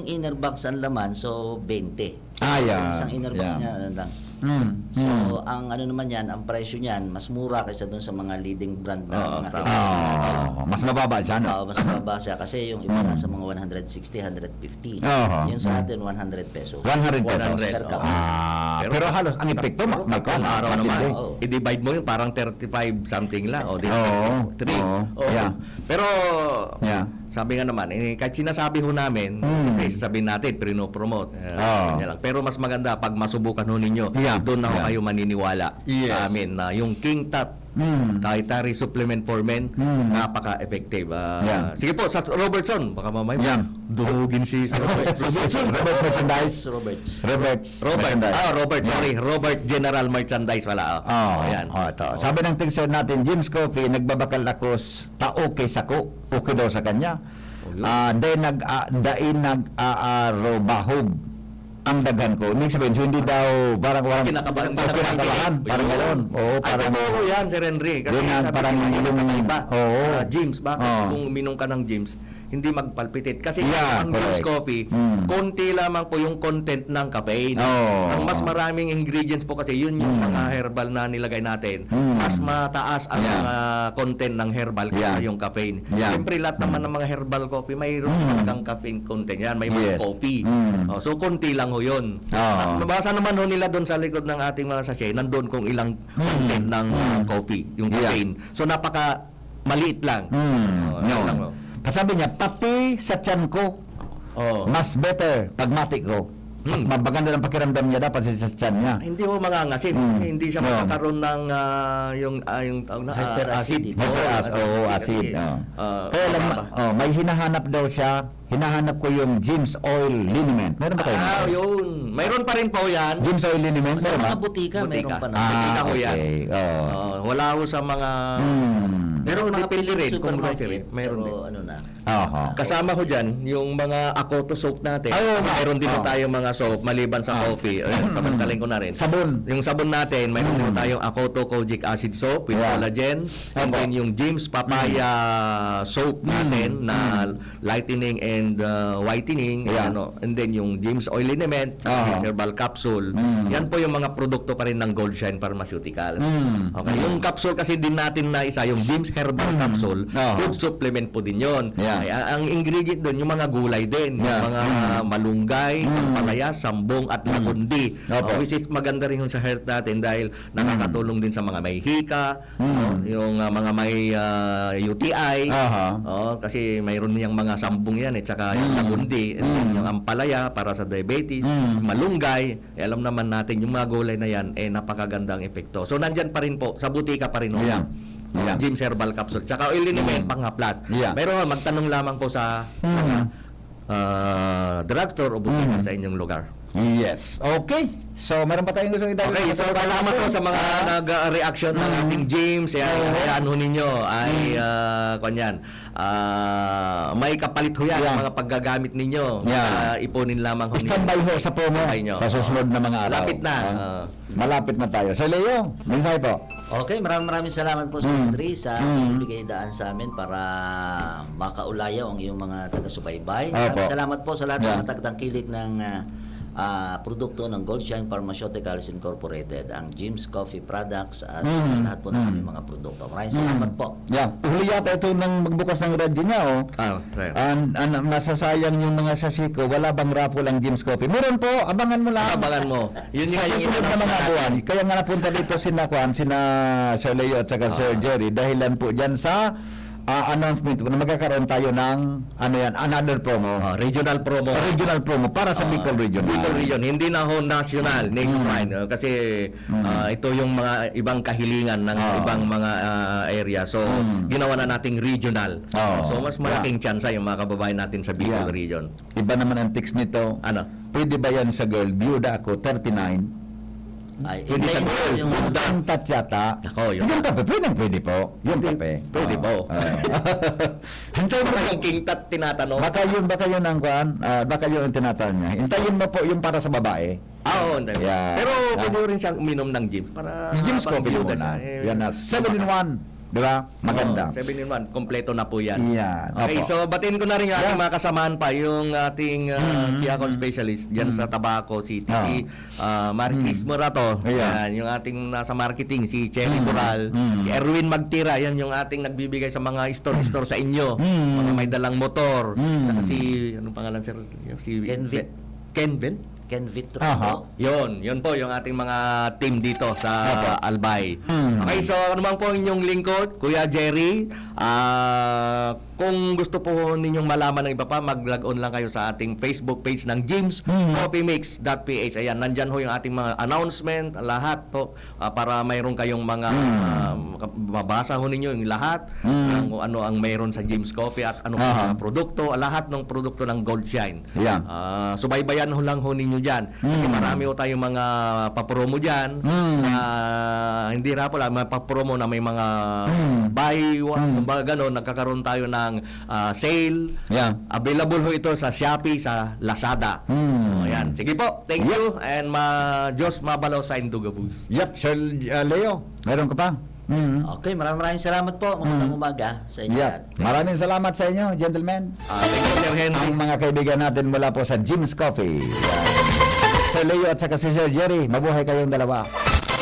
inner box ang laman, so 20. Yeah. Isang inner box Yeah. niya, ano lang. So, ang ano naman yan, ang presyo niyan, mas mura kaysa dun sa mga leading brand na mga Mas mababa siya, no? mas mababa siya kasi yung iba nasa mga 160, 150. Yung sa atin, 100 pesos. 100 pesos. 100, Per cup. Pero halos ang epekto Ang araw naman, Oo. i-divide mo yun, parang 35 something lang. O, di Oo. 3. Oo. Yeah. Pero, Yeah. sabi nga naman, kahit sinasabi ho namin, siyempre, sasabihin natin, prino-promote. Ganyan lang. Pero mas maganda, pag masubukan ho ninyo, Yeah. doon na ho Yeah. kayo maniniwala Yes. sa amin na yung King Tut, dietary supplement for men, napaka-effective. Yeah. Sige po, sa Robertson, baka mamay Yeah. dumugin si Robert Merchandise. Roberts. Robert. Robert General Merchandise pala. Ayan. Ito. Sabi ng tingsir natin, James Coffee, nagbabakal ako okay sako. Okay daw sa kanya. Dain nag-aarobahog ang daghan ko. Ibig sabihin, so hindi daw parang walang Kinakabahan. parang gano'n. Oo, Ay, parang totoo yan, Sir Henry. Kasi Yun nga, sabi parang ko, yung- iba. Oo. James, bakit Oo. kung uminom ka ng James, hindi magpalpitate? Kasi Yeah, ang James correct. coffee, konti lamang po yung content ng caffeine. Oo. Ang mas maraming ingredients po kasi yun yung mga herbal na nilagay natin. Mas mataas ang Yeah. mga content ng herbal kaysa Yeah. yung caffeine. Yeah. Siyempre, lahat naman ng mga herbal coffee, mayroon talagang caffeine content. Yan, may mga Yes. coffee. So, konti lang ho yun. Oo. Nabasa naman ho nila doon sa likod ng ating mga sachet, nandun kung ilang content ng coffee, yung Yeah. caffeine. So napaka maliit lang. Yan lang ho. Sabi niya, pati sa tiyan ko, Oh. mas better pag mati ko. Maganda ng pakiramdam niya dapat sa tiyan niya. Hindi ho mangangasin kasi hindi siya No. magkakaroon ng yung tawag na Hyperacidity. Acid. Kaya lang, mababa. may hinahanap daw siya. Hinahanap ko yung James Oil Liniment. Meron ba kayo? Yun. Mayroon pa rin po yan. James Oil Liniment? Sa Meron ba? mga butika, meron pa na. Butika ho yan. okay. Oo. Wala ho sa mga... Meron mga depende rin kung supermarket, mayroon din. pero ano na. Oho. Kasama ko dyan, yung mga Akoto soap natin. Ayun, Mayroon din oh. tayong mga soap, maliban sa coffee. Ayun, samantalin ko na rin. Sabon. Yung sabon natin, mayroon din tayong Akoto Kojic Acid Soap with Yeah. collagen. And then yung James Papaya soap natin na lightening and whitening. Yeah. And then yung James Oil Liniment, herbal capsule. Yan po yung mga produkto pa rin ng Gold Shine Pharmaceuticals. Okay. Yung capsule kasi din natin na isa, yung James Herbal Capsule, food supplement po din yun. Yeah. Ay, ang ingredient doon, yung mga gulay din. Yeah. Yung mga malunggay, palaya, sambong, at lagundi. Opo. Which is maganda rin yun sa health natin dahil nakakatulong din sa mga may hika, yung mga may UTI. Kasi mayroon niyang mga sambong yan, tsaka yung lagundi, and then yung ampalaya para sa diabetes, malunggay. Alam naman natin, yung mga gulay na yan, napakagandang epekto. So, nandyan pa rin po, sa butika pa rin. Yeah. Yeah. James Herbal Capsule. Tsaka oil liniment, pang-haplas. Yeah. Pero magtanong lamang po sa drugstore o butika sa inyong lugar. Yes. Okay. So, meron pa tayong gusto idagdag? Okay, so salamat po sa mga nag-reaction ng ating James. Hayaan ho ninyo ay kanyan. May kapalit ho yan ang mga paggagamit ninyo. Yeah. Ipunin lamang ho ninyo. Standby ho sa promo Standby nyo. sa susunod na mga araw. Malapit na. Malapit na tayo. So, Leo, mensahe po. Okay, maraming salamat po sa Henry sa bigay daan sa amin para makaulayaw ang iyong mga taga-subaybay. Maraming Opo. salamat po sa lahat ng Yeah. mga tagtangkilik ng produkto ng Gold Shine Pharmaceuticals Incorporated, ang Jim's Coffee Products at lahat po ng aming mga produkto. Maraming salamat po. Yeah. Huli yata ito nang magbukas ng radyo niya, oh. Sir. Masasayang yung mga sasiko. Wala bang raffle ang Jim's Coffee? Meron po, abangan mo lang. Abangan mo. Yun Sa nga yung susunod na inannounce mga natin. buwan. Kaya nga napunta dito sina Sir Leo at saka Sir Jerry dahilan po dyan sa announcement na magkakaroon tayo ng another promo. Regional promo. Regional promo para sa Bicol Region. Bicol Region, hindi na ho national, nationwide. Kasi ito yung mga ibang kahilingan ng ibang mga area. So, ginawa na nating regional. So, mas malaking tsansa yung mga kababayan natin sa Bicol Region. Iba naman ang text nito. Ano? Pwede ba yan sa girl? Byuda ako, 39. Ay, Hindi sa hintayin girl, yung Yung tatyata. Ako, yun. Yung kape, pwede po. Yung kape. Pwede po. Hintayin mo Yung King Tat tinatanong. Baka yun ang kuan, baka yun ang tinatanong niya. Hintayin mo po yung para sa babae. Oo, hindi. Yeah. Pero pwede rin siyang uminom ng Jim's para Jim's habang Coffee byuda muna. siya. Yan na, 7-in-1. Di ba? Maganda. 7-in-1, kompleto na po yan. Yan. Okay, Opo. so batin ko na rin yung ating Yeah. mga kasamahan pa, yung ating key account specialist dyan sa Tabaco City, si Marquis Morato. Yeah. Yan, yung ating nasa marketing, si Cherry Boral, si Erwin Magtira, yan yung ating nagbibigay sa mga store sa inyo, mga may dalang motor. Saka si, anong pangalan sir? Si Kenvit. Kenvin? Ken Vitro Aha. po. Yun po yung ating mga team dito sa Albay. Okay, so ano man po inyong lingkod, Kuya Jerry, kung gusto po ninyong malaman ng iba pa, mag-log on lang kayo sa ating Facebook page ng Jim's CoffeeMix.ph. Ayan, nandyan ho yung ating mga announcement, lahat po, para mayroon kayong mga mabasa ho ninyo yung lahat ng kung ano ang mayroon sa Jim's Coffee at ano mga produkto, lahat ng produkto ng Gold Shine. Yeah. Subaybayan ho lang ho ninyo dyan. Kasi marami ho tayong mga papromo dyan na hindi ra po lang, may papromo na may mga buy one, kumbaga gano'n, nagkakaroon tayo ng sale. Yeah. Available ho ito sa Shopee, sa Lazada. Ayan. Sige po, thank you and Diyos mabalaw sa Indugabus. Yep, Sir Leo, meron ka pa? Okay, maraming salamat po. Magandang umaga sa inyo lahat. Yep. Maraming salamat sa inyo, gentlemen. Thank you, Sir Henry. Ang mga kaibigan natin mula po sa Jim's Coffee. Sir Leo at saka si Sir Jerry, mabuhay kayong dalawa.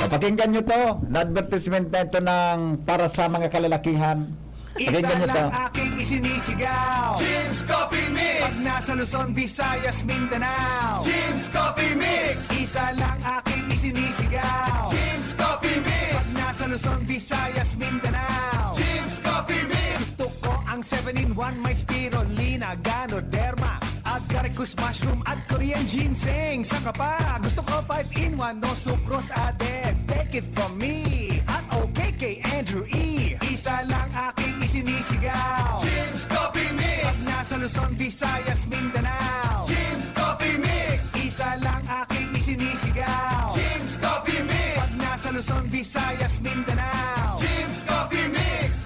Pakinggan nyo to, na advertisement na ito ng para sa mga kalalakihan. Pakinggan nyo to. aking isinisigaw Jim's Coffee Mix. Pag nasa Luzon, Visayas, Mindanao, Jim's Coffee Mix. Isa lang aking isinisigaw Jim's Coffee Mix. Pag nasa Luzon, Visayas, Mindanao, Jim's Coffee Mix. Gusto ko ang 7-in-1, may spirulina, ganoderma, agaricus mushroom at Korean ginseng. Saka pa, gusto ko 5-in-1, no sucrose added. Take it from me at OKK Andrew E. Isa lang aking isinisigaw Jim's Coffee Mix. Pag nasa Luzon, Visayas, Mindanao, Jim's Coffee Mix. Isa lang aking isinisigaw Jim's Coffee Mix. Pag nasa Luzon, Visayas, Mindanao, Jim's Coffee Mix.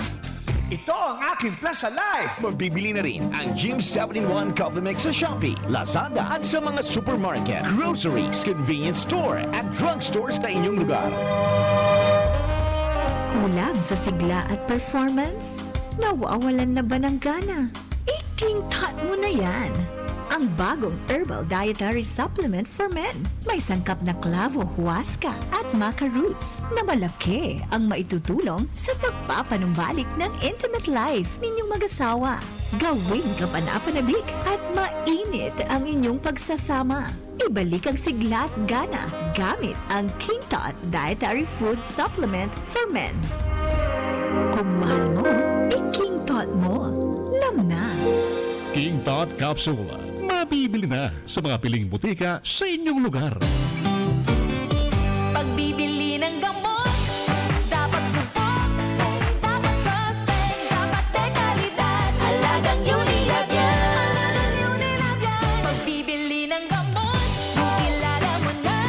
Ito ang aking Plaza Life. Magbibili na rin ang Jim's 7-in-1 Coffee Mix sa Shopee, Lazada at sa mga supermarket, groceries, convenience store at drugstores na inyong lugar. Kulang sa sigla at performance? Nawawalan na ba ng gana? Iking tot mo na yan! Ang bagong herbal dietary supplement for men. May sangkap na clavo, huasca at maca roots na malaki ang maitutulong sa pagpapanumbalik ng intimate life ninyong mag-asawa. Gawing kapanapanabik at mainit ang inyong pagsasama. Ibalik ang sigla at gana gamit ang King Tot Dietary Food Supplement for Men. Kung mahal mo, i-King Tot mo. Lam na. King Tot Capsule. Mabibili na sa mga piling butika sa inyong lugar. Pagbibili ng gamot, dapat support, dapat trusted, dapat dekalidad. Alagang Unilab yan. Pagbibili ng gamot, kilala mo na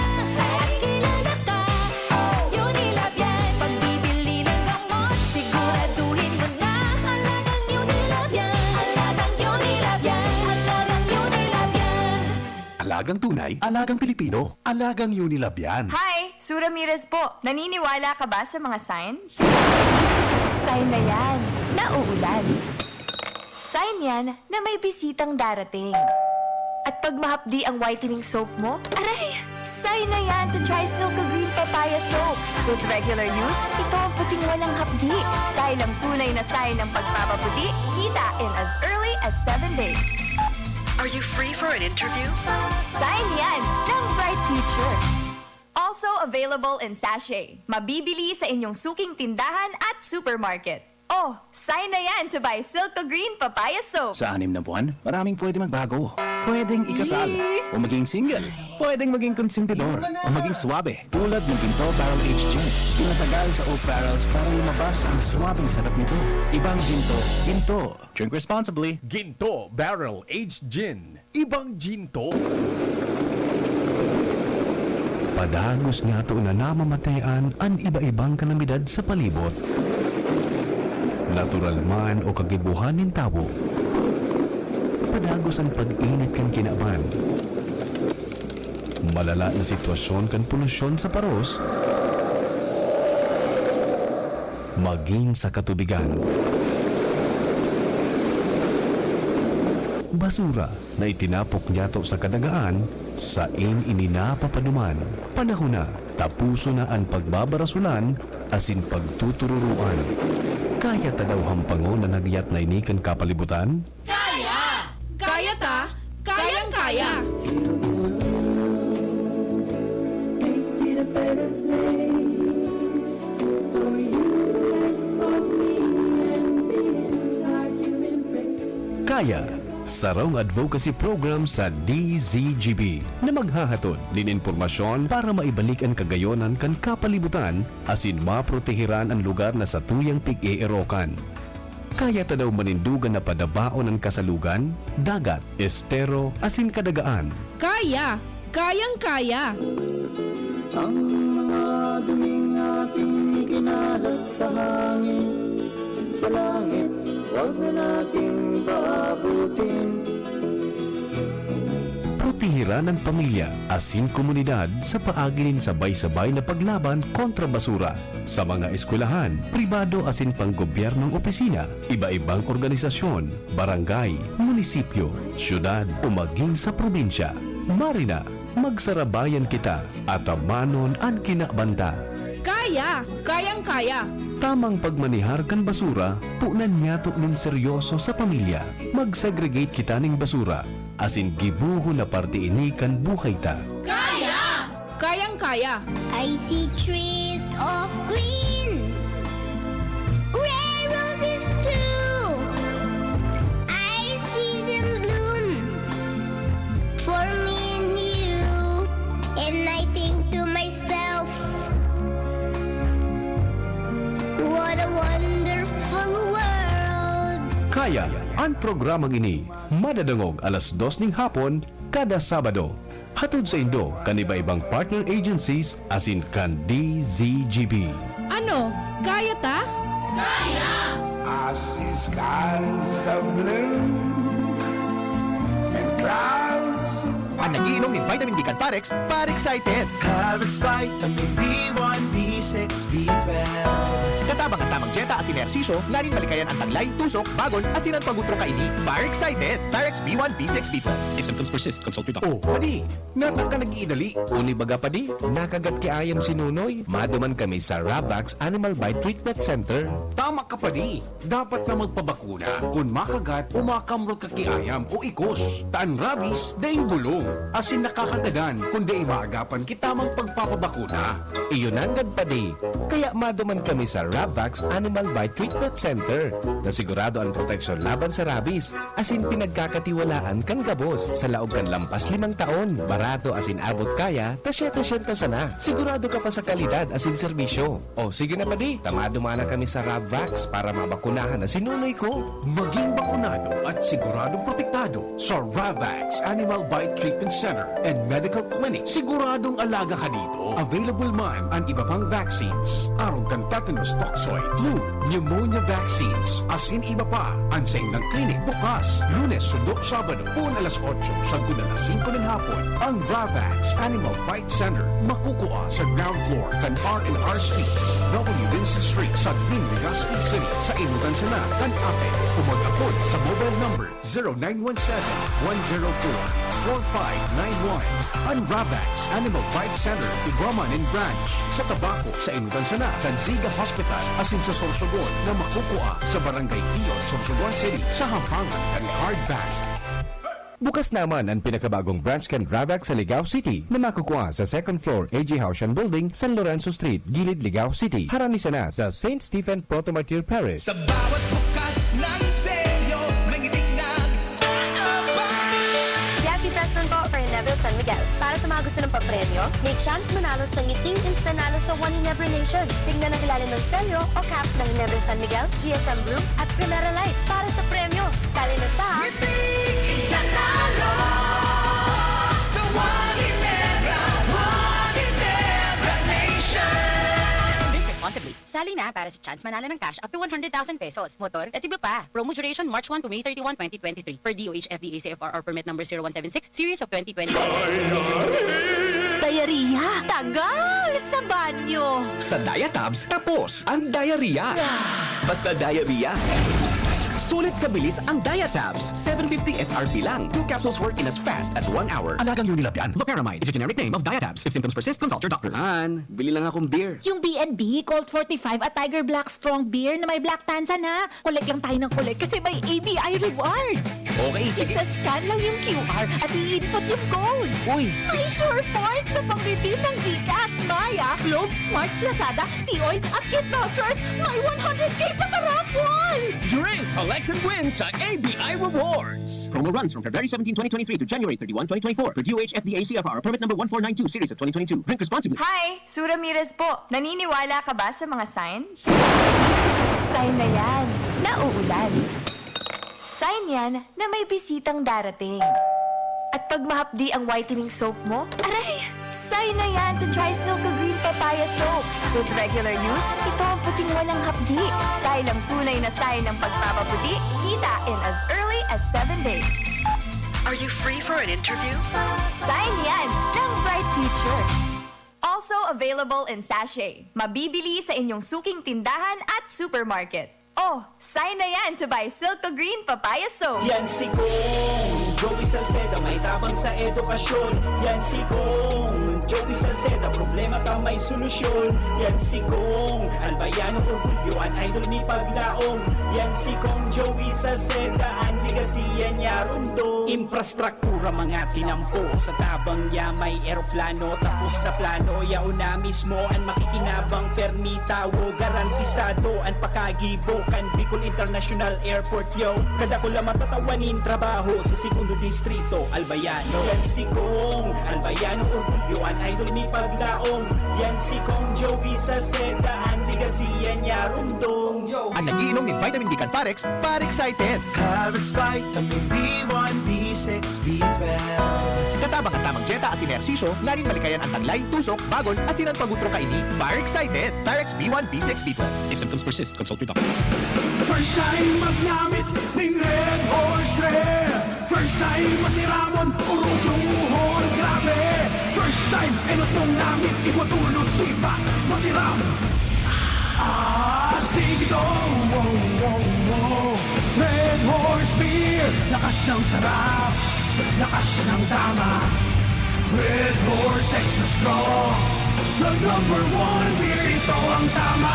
at kilala ka. Unilab yan. Pagbibili ng gamot, siguraduhin mo na. Alagang Unilab yan. Alagang Unilab yan. Alagang Unilab yan. Alagang tunay, alagang Pilipino, alagang Unilab yan. Hi! Sue Ramirez po. Naniniwala ka ba sa mga signs? Sign na yan, na uulan. Sign yan na may bisitang darating. At pag mahapdi ang whitening soap mo, aray! Sign na yan to try Silka Green Papaya Soap. With regular use, ito ang puting walang hapdi. Dahil ang tunay na sign ng pagpapaputi, kita in as early as 7 days. Are you free for an interview? Sign yan ng Bright Future. Also available in sachet. Mabibili sa inyong suking tindahan at supermarket. Oh, sign na yan to buy Silka Green Papaya Soap. Sa 6 na buwan, maraming pwede magbago. Pwedeng ikasal, o maging single. Pwedeng maging konsentidor, o maging swabe. Tulad ng Ginto Barrel Aged Gin. Tinatagal sa oak barrels para lumabas ang swabing sarap nito. Ibang Ginto, Ginto. Drink responsibly. Ginto Barrel Aged Gin. Ibang ginto. Padagos nga to na namamatayan ang iba-ibang kalamidad sa palibot. Natural man o kagibuhan ng tao. Padagos ang pag-init kan kinaban. Malala na sitwasyon kan polusyon sa paros. Maging sa katubigan. Basura na itinapok niyato sa kadagaan sa ininapapaduman. Panahon na, tapuso na ang pagbabarasulan asin pagtutururuan. Kaya tadaw hampango na nagyat na inikan kapalibutan? Kaya! Kaya ta! Kayang-kaya! Kaya, sarong advocacy program sa DZGB na maghahatod din impormasyon para maibalik ang kagayonan kan kapalibutan asin maprotehiran ang lugar na sa tuyang pig-eerokan. Kaya ta daw manindugan na padabaon ang kasalugan, dagat, estero, asin kadagaan. Kaya! Kayang-kaya! Ang mga duming ating ikinalat sa hangin, sa langit, huwag na nating paabutin. Protehiran ng pamilya, asin komunidad sa paagilin sabay-sabay na paglaban kontra basura sa mga eskwelahan, pribado asin panggobyernong opisina, iba-ibang organisasyon, barangay, munisipyo, syudad o maging sa probinsya. Marina, magsarabayan kita at amanon ang kinabanta. Kaya! Kayang-kaya! Tamang pagmanihar kan basura, punan niyato ng seryoso sa pamilya. Mag-segregate kita ng basura, asin gibuho na parte ini kan buhay ta. Kaya! Kayang-kaya! I see trees of green, red roses too. I see them bloom for me and you, and I think to myself, what a wonderful world. Kaya, ang programang ini, madadangog alas 2 ng hapon, kada Sabado. Hatod sa Indo, kan iba-ibang partner agencies, asin kan DZGB. Ano? Kaya ta? I see skies of blue and clouds of Ang nagiinom ng vitamin B kan Parex, Parexcited. Parex Vitamin B1, B6, B12. Katabang at tamang dieta asin ehersisyo, nganin malikayan ang taglay, tusok, bagon, asin ang pagutro kaini. Parexcited. Parex B1, B6, B12. If symptoms persist, consult your doctor. Oh, padi, natang ka nag-iidali. Uni baga padi, nakagat ki ayam si Nunoy. Maduman kami sa Ravax Animal Bite Treatment Center. Tama ka pa di. Dapat na magpabakuna kung makagat o makamrot ka kiayam o ikos. Taan rabies, daing bulong. Asin nakakagadan kung daing maagapan kitamang pagpapabakuna. Iyon ang padi. Kaya maduman kami sa Ravax Animal Bite Treatment Center. Na sigurado ang proteksyon laban sa rabies. Asin pinagkakatiwalaan kan gabos. Sa laog kan lampas 5 taon. Barato asin abot kaya, tasya-tasyento sana. Sigurado ka pa sa kalidad asin serbisyo. O sige na padi, tamadumana kami sa Ravax para mabakunahan na sinunoy ko. Maging bakunado at siguradong protektado sa Ravax Animal Bite Treatment Center and Medical Clinic. Siguradong alaga ka dito. Available man ang iba pang vaccines. Aron kan tetanus toxoid, flu, pneumonia vaccines. Asin iba pa, ang ng clinic bukas. Lunes, Sundo, Sabado, pun alas 8, sagod alas 5 ng hapon. Ang Ravax Animal Bite Center makukuha sa ground floor kan R&R Suites, W. Vincent Street sa Green Legazpi City sa Inutan Sana, kan Ape. Umag-apod sa mobile number 0917-104 4591. Ang Ravax Animal Bite Center, Iguaman and Branch. Sa Tabaco, sa Inugan Sana, Tanziga Hospital, asin sa Sorsogon na makukuha sa Barangay Iyon, Sorsogon City, sa Hampangan and Hardback. Bukas naman ang pinakabagong branch kan Ravax sa Ligao City na makukuha sa second floor AG Haushan Building, San Lorenzo Street, Gilid, Ligao City. Haranisan na sa St. Stephen Protomartyr Parish. Sa bawat bukas ng selyo, nangiting Yasi Festival po for Ginebra San Miguel. Para sa mga gusto ng papremyo, may chance manalo sa ngiting instanalo sa One Ginebra Nation. Tingnan ang ilalim ng selyo o cap ng Ginebra San Miguel, GSM Blue at Primera Light. Para sa premyo, sali na sa Sanalo sa One Ginebra Nation. Drink responsibly. Sali na para sa chance manalo ng cash up to 100,000 pesos. Motor at iba pa. Promo duration March 1 to May 31, 2023. Per DOH FDA CFR or permit number 0176 series of 2020. Diarrhea! Tagal sa banyo! Sa Diatabs, tapos ang diarrhea. Basta diarrhea. Sulit sa bilis ang Diatabs. 750 SRP lang. 2 capsules work in as fast as 1 hour. Alagang Unilab yan. Loperamide is a generic name of Diatabs. If symptoms persist, consult your doctor. Bili lang akong beer. Yung B&B, Colt 45 at Tiger Black Strong Beer na may black tansan ha. Collect lang tayo ng collect kasi may ABI rewards. Okay, sige. Isa-scan lang yung QR at i-input yung codes. Uy, May sure points na pang-redeem ng GCash, Maya, Globe, Smart, Lazada, Sea-Oil at gift vouchers. May 100K pa sa raffle! Drink, collect, and win sa ABI Rewards. Promo runs from February 17, 2023 to January 31, 2024 for DOH FDA CFR permit number 1492 series of 2022. Drink responsibly. Hi! Sue Ramirez po. Naniniwala ka ba sa mga signs? Sign na yan na uulan. Sign yan na may bisitang darating. At pag mahapdi ang whitening soap mo, aray! Sign na yan to try Silka Green Papaya Soap. With regular use, ito ang puting walang hapdi. Dahil ang tunay na sign ng pagpapaputi, kita in as early as 7 days. Are you free for an interview? Sign yan ng Bright Future. Also available in sachet. Mabibili sa inyong suking tindahan at supermarket. Oh, sign na yan to buy Silka Green Papaya Soap. Yan si Kong Joey Salceda, may tabang sa edukasyon. Yan si Kong Joey Salceda, problema ka may solusyon. Yan si Kong albayanong orgulyo, ang idol ni paglaong. Yan si Kong Joey Salceda, ang ligasiyan niya rundo. Infrastruktura mga tinampo, sa tabang niya may eroplano. Tapos na plano, yauna mismo ang makikinabang permitawo. Garantisado ang pakagibo kan Bicol International Airport, yo. Kada ko lang matatawanin trabaho sa segundo distrito, Albayano. Yan si Kong Albayano orgulyo, ang idol ni paglaong. Yan si Kong Joey Salceda, ang ligasiyan niya rundong. Ang nagiinom ng vitamin D kan Parex, Parexcited. Parex Vitamin B1, B6, B12. Katabang at tamang jeta asin ersisyo, nganin malikayan ang taglay, tusok, bagol, asinan pagutro kaini, Parexcited. Parex B1, B6, B12. If symptoms persist, consult your doctor. First time magnamit ng Red Horse Beer. First time masiramon, puro tuhon, grabe. First time, enotong namit, iwatulo sipa, masiram. Astig ito, wow, wow, wow. Red Horse Beer, lakas ng sarap, lakas ng tama. Red Horse Extra Strong, the number 1 beer, ito ang tama.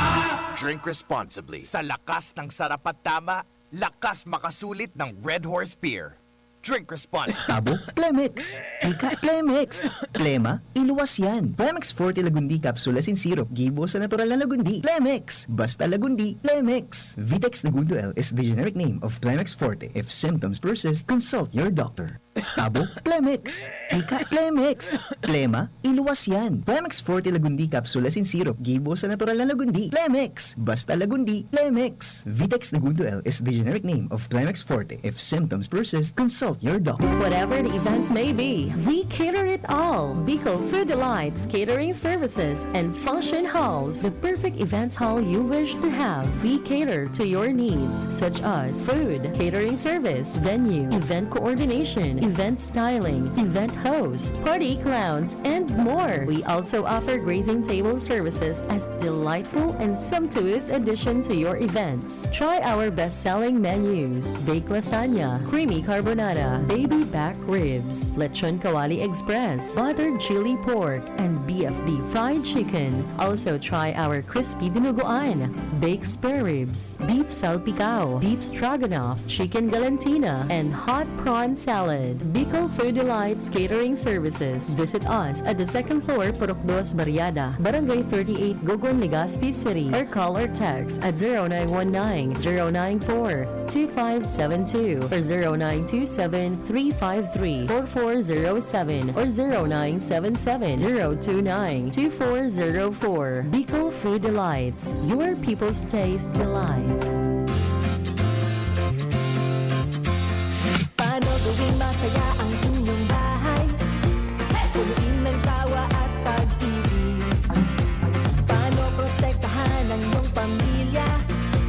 Drink responsibly. Sa lakas ng sarap at tama, lakas makasulit ng Red Horse Beer. Drink responsibly. Tabo, Plemex. Ika, Plemex. Plema, iluwas yan. Plemex Forte Lagundi Capsule Asin Syrup. Gibo sa natural na Lagundi. Plemex. Basta Lagundi. Plemex. Vitex Nagundo L is the generic name of Plemex Forte. If symptoms persist, consult your doctor. Tabo, Plemex. Ika, Plemex. Plema, iluwas yan. Plemex Forte Lagundi Capsule Asin Syrup. Gibo sa natural na Lagundi. Plemex. Basta Lagundi. Plemex. Vitex Nagundo L is the generic name of Plemex Forte. If symptoms persist, consult your doctor. Whatever the event may be, we cater it all. Bicol Food Delights Catering Services and Function Halls, the perfect events hall you wish to have. We cater to your needs, such as food, catering service, venue, event coordination, event styling, event host, party clowns, and more. We also offer grazing table services as delightful and sumptuous addition to your events. Try our best-selling menus: baked lasagna, creamy carbonara, baby back ribs, lechon kawali express, buttered chili pork, and BFD fried chicken. Also try our crispy dinuguan, baked spare ribs, beef salpicao, beef stroganoff, chicken galantina, and hot prawn salad. Bicol Food Delights Catering Services. Visit us at the second floor, Purok 2, Barriada, Barangay 38, Gogon, Legazpi City, or call or text at 0919-094-2572 or 0927-353-4407 or 0977-029-2404. Bicol Food Delights, your people's taste delight. Paano gawing masaya ang inyong bahay? Punuin ng tawa at pag-ibig. Paano protektahan ang iyong pamilya?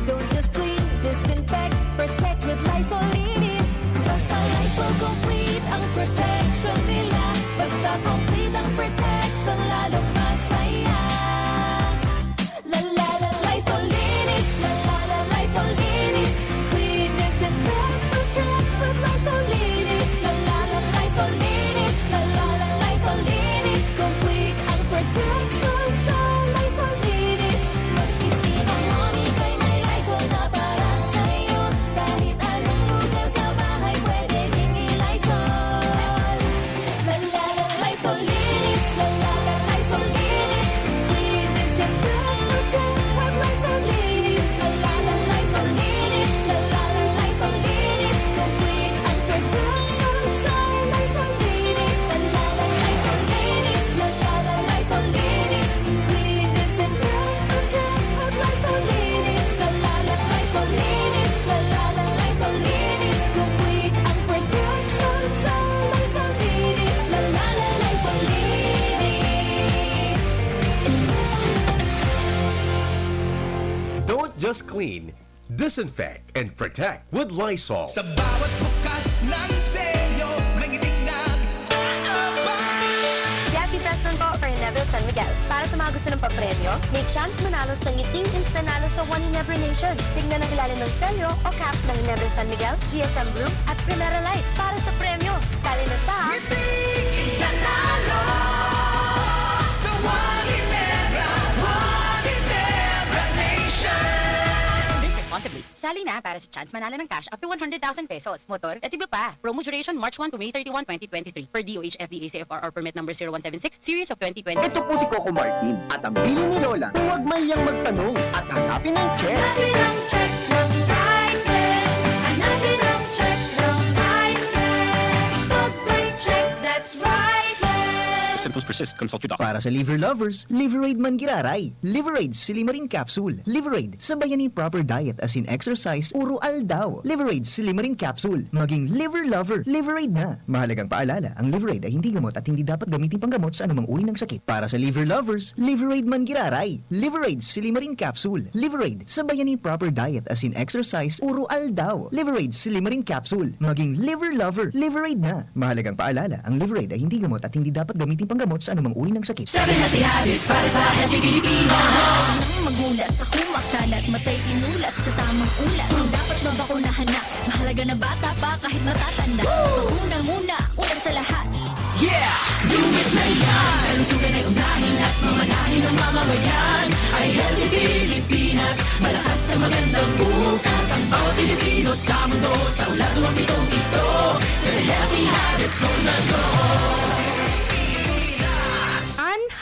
Don't just clean, disinfect, protect with Lysol Linis. Basta Lysol complete ang protection nila. Basta complete ang protection, lalong masaya. La la la Lysol Linis, la la la Lysol Linis. Clean, disinfect, protect with Lysol Linis. La la la Lysol Linis, la la la Lysol Linis. Complete ang protection sa Lysol Linis. Masisipang mommy kay may Lysol na para sa'yo. Kahit anong lugar sa bahay pwede ding i-Lysol. La la la Lysol Linis, la la la Lysol Linis. Clean, disinfect, protect with Lysol Linis. La la la Lysol Linis, la la la Lysol Linis. Complete ang protection sa Lysol Linis. La la la Lysol Linis, la la la Lysol Linis. Clean, disinfect, protect with Lysol Linis. La la la Lysol Linis, la la la Lysol Linis. Complete ang protection sa Lysol Linis. La la la Lysol Linis. Don't just clean, disinfect, and protect with Lysol. Sa bawat bukas ng selyo, may ngiting Yasi Festman po for Ginebra San Miguel. Para sa mga gusto ng papremyo, may chance manalo sa ngiting instanalo sa One Ginebra Nation. Tingnan ang ilalim ng selyo o cap ng Ginebra San Miguel, GSM Group at Primera Light. Para sa premyo, sali na sa Isanalo sa One Ginebra Nation. Drink responsibly. Sali na para sa chance manalo ng cash up to 100,000 pesos. Motor at iba pa. Promo duration March 1 to May 31, 2023. Per DOH FDA CFR or permit number 0176 series of 2020. Ito po si Coco Martin at ang bili ni Lola. Huwag man niyang magtanong at hanapin ang check. Hanapin ang check ng right pen. Hanapin ang check ng right pen. Pag may check, that's right pen. Symptoms persist, consult your doctor. Para sa liver lovers, Liverade man giraray. Liverade Silimarin Capsule. Liverade, sabayan ni proper diet as in exercise, puro aldaw. Liverade Silimarin Capsule. Maging liver lover, Liverade na. Mahalagang paalala, ang Liverade ay hindi gamot at hindi dapat gamitin panggamot sa anumang uri ng sakit. Para sa liver lovers, Liverade man giraray. Liverade Silimarin Capsule. Liverade, sabayan ni proper diet as in exercise, puro aldaw. Liverade Silimarin Capsule. Maging liver lover, Liverade na. Mahalagang paalala, ang Liverade ay hindi gamot at hindi dapat gamitin panggamot sa anumang uri ng sakit. 7 healthy habits para sa healthy Pilipinas. Magulat sa kumakalat, matay inulat sa tamang ulat. Dapat mabakunahan na, mahalaga na bata pa kahit matatanda. Bakuna muna, una sa lahat. Yeah! Do it na yan! Kalusugan ay unahin at mamanahin ng mamamayan. Ay healthy Pilipinas, malakas sa magandang bukas. Ang bawat Pilipino sa mundo, sa ulado ang pitong ito. 7 healthy habits, go na go!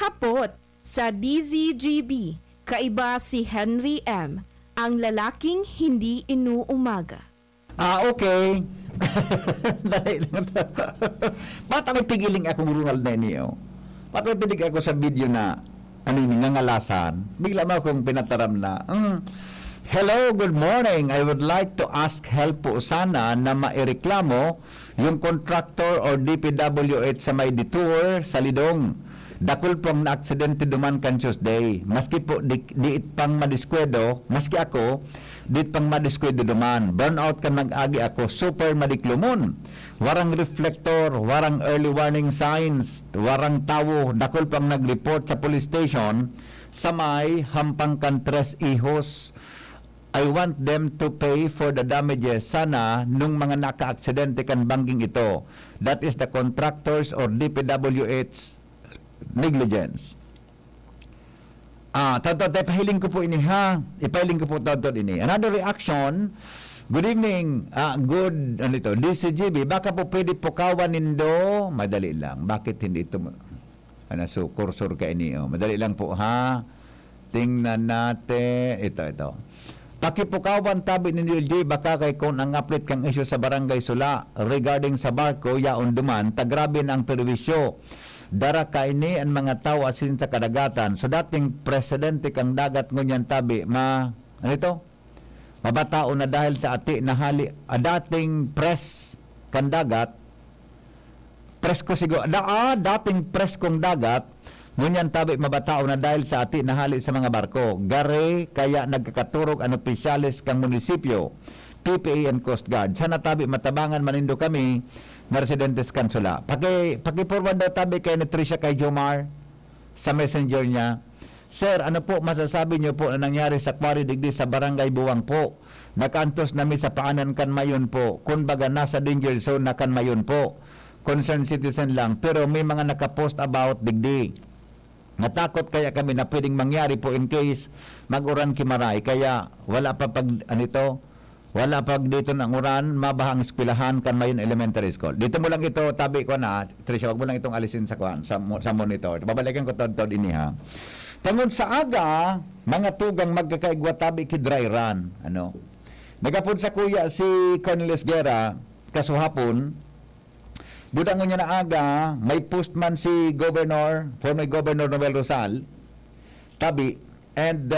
Hapot sa DZGB, kaiba si Henry M., ang lalaking hindi inuumaga. Okay. Dahil ba't may pigiling akong rural na niyo? Ba't may pilig ako sa video na nangalasan? Bigla mo akong pinataram na, hello, good morning. I would like to ask help po sana na maireklamo yung contractor or DPWH sa may detour sa Lidong dakol pong na-aksidente duman kan Tuesday. Maski po di pang madiskwado, maski ako, di pang madiskwado duman. Burnout kan nag-agi ako, super madiklumon. Warang reflector, warang early warning signs, warang tawo, dakol pang nag-report sa police station sa may hampang kan 3 ihos. I want them to pay for the damages sana nung mga naka-aksidente kan bangging ito. That is the contractors or DPWH negligence. Totoo, ipahiling ko po ini ha. Ipahiling ko po totoo ini. Another reaction, good evening, good, DCGB, baka po pwede pukawan nindo, madali lang. Bakit hindi ito, kursor ka ini, madali lang po ha. Tingnan natin, ito. Pakipukawan tabi ni LJ baka kay kung ang update kang issue sa Barangay Sula regarding sa barko yaon duman tagrabe ang perwisyo. Dara kaini ang mga tao asin sa kadagatan. So dating presidente kang dagat ngunyan tabi mabatao na dahil sa ati na hali dating press kang dagat press ko siguro dating press kong dagat ngunyan tabi mabatao na dahil sa ati nahali sa mga barko. Gare kaya nagkakaturog ang opisyalis kang munisipyo, PPA and Coast Guard. Sana tabi matabangan manindo kami na residentes Kansula. Paki-forward daw tabi kay Tricia kay Jomar sa messenger niya. Sir, ano po masasabi niyo po na nangyari sa Quarry Digdi sa Barangay Buwang po? Nakantos nami sa paanan kan mayon po. Kumbaga nasa danger zone na kan mayon po. Concerned citizen lang. Pero may mga nakapost about Digdi. Natakot kaya kami na pwedeng mangyari po in case mag-uran kimaray. Kaya wala pa wala pag dito ng uran, mabahang eskwelahan kan mayon elementary school. Dito mo lang ito, tabi ko na, Tricia, wag mo lang itong alisin sa monitor. Babalikan ko to ini ha. Tungod sa aga, mga tugang magkakaigwa tabi ki dry run. Nagapun sa kuya si Cornelius Guerra, kasuhapon, budang niya na aga, may postman si former Governor Noel Rosal, tabi, and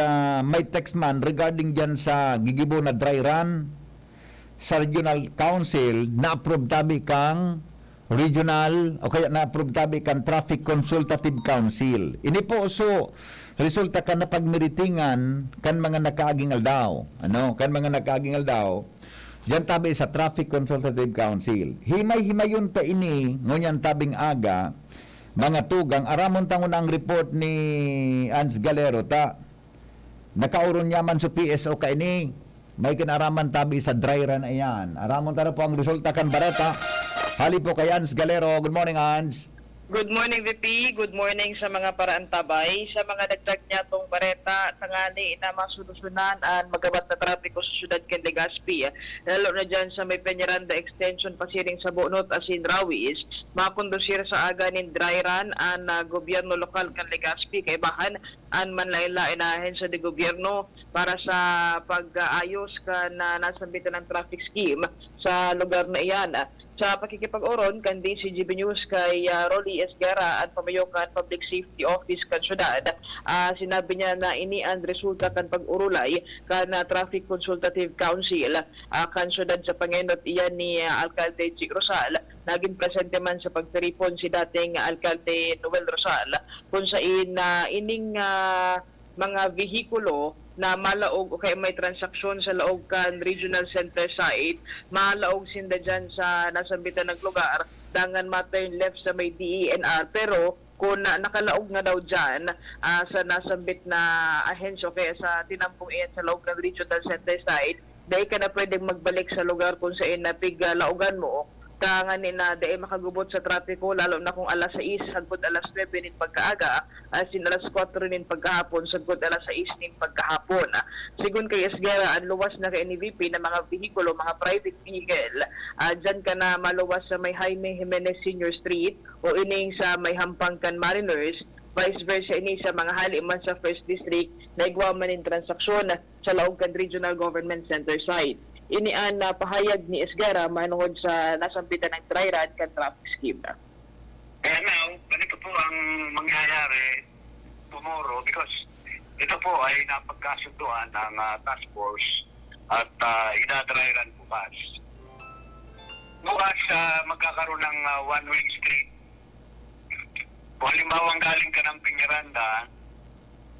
may textman regarding dyan sa gigibo na dry run sa Regional Council, na-approve tabi kang regional, o kaya na-approve tabi kang Traffic Consultative Council. Ini po, so, resulta ka na pagmiritingan kan mga nakaaging aldaw. Kan mga nakaaging aldaw, diyan tabi sa Traffic Consultative Council. Himay-himayon ta ini, ngunyan tabing aga, mga tugang, aramon tangon ang report ni Ans Galero, nakauron yaman sa PSO ka ini, may kinaraman tabi sa dry run ayan. Aramon tara po ang resulta kan barata. Hali po kay Ans Galero. Good morning, Ans. Good morning, VP. Good morning sa mga paraan tabay. Sa mga dagdag niya itong bareta, tangani na masulusunan ang magabat na trapiko sa syudad ken Legazpi. Lalo na dyan sa may Peñaranda Extension pasiring sa Bunot asin Rawis, makondusir sa aga nin dry run ang gobyerno lokal ken Legazpi kay bahan ang manlain-lain na ahensya de gobyerno para sa pag-ayos na nasambitan ng traffic scheme sa lugar na iyan. Sa pakikipag-oron kan DCGB News kay Rolly Esguerra at Pamayokan Public Safety Office kan syudad, sinabi niya na ini ang resulta kan pag-urulay kan Traffic Consultative Council kan syudad sa pangenot iyan ni Alcalde Jig Rosal. Naging presente man sa pagtiripon si dating Alcalde Noel Rosal kung sa ining mga vehikulo na malaog o kaya may transaksyon sa laog kan regional center site, malaog sinda dyan sa nasambitan ng lugar, dangan maturn left sa may DENR, pero kung nakalaog na daw dyan sa nasambit na ahensya o kaya sa tinampong iyan sa laog kan regional center site, dahil ka na pwedeng magbalik sa lugar kung saan napig-laugan mo, kangan na dahil makagubot sa trapiko, lalo na kung alas 6 hanggang alas 9 nin pagkaaga, asin alas 4 nin pagkahapon hanggang alas 6 nin pagkahapon. Sigun kay Esguerra, ang luwas na kay NVP na mga vehikulo, mga private vehicle, dyan ka na maluwas sa may Jaime Jimenez Senior Street o ining sa may Hampangkan Mariners, vice versa ini sa mga haliman sa First District na igwaman in transaksyon sa Laogan Regional Government Center site. Ini ang pahayag ni Esguerra manungod sa nasampitan ng dry run kan traffic scheme. Kaya now, ganito po ang mangyayari tomorrow because ito po ay napagkasunduan ng task force at ina-dry run bukas. Bukas magkakaroon ng one-way street Kung halimbawa galing ka ng Peñaranda,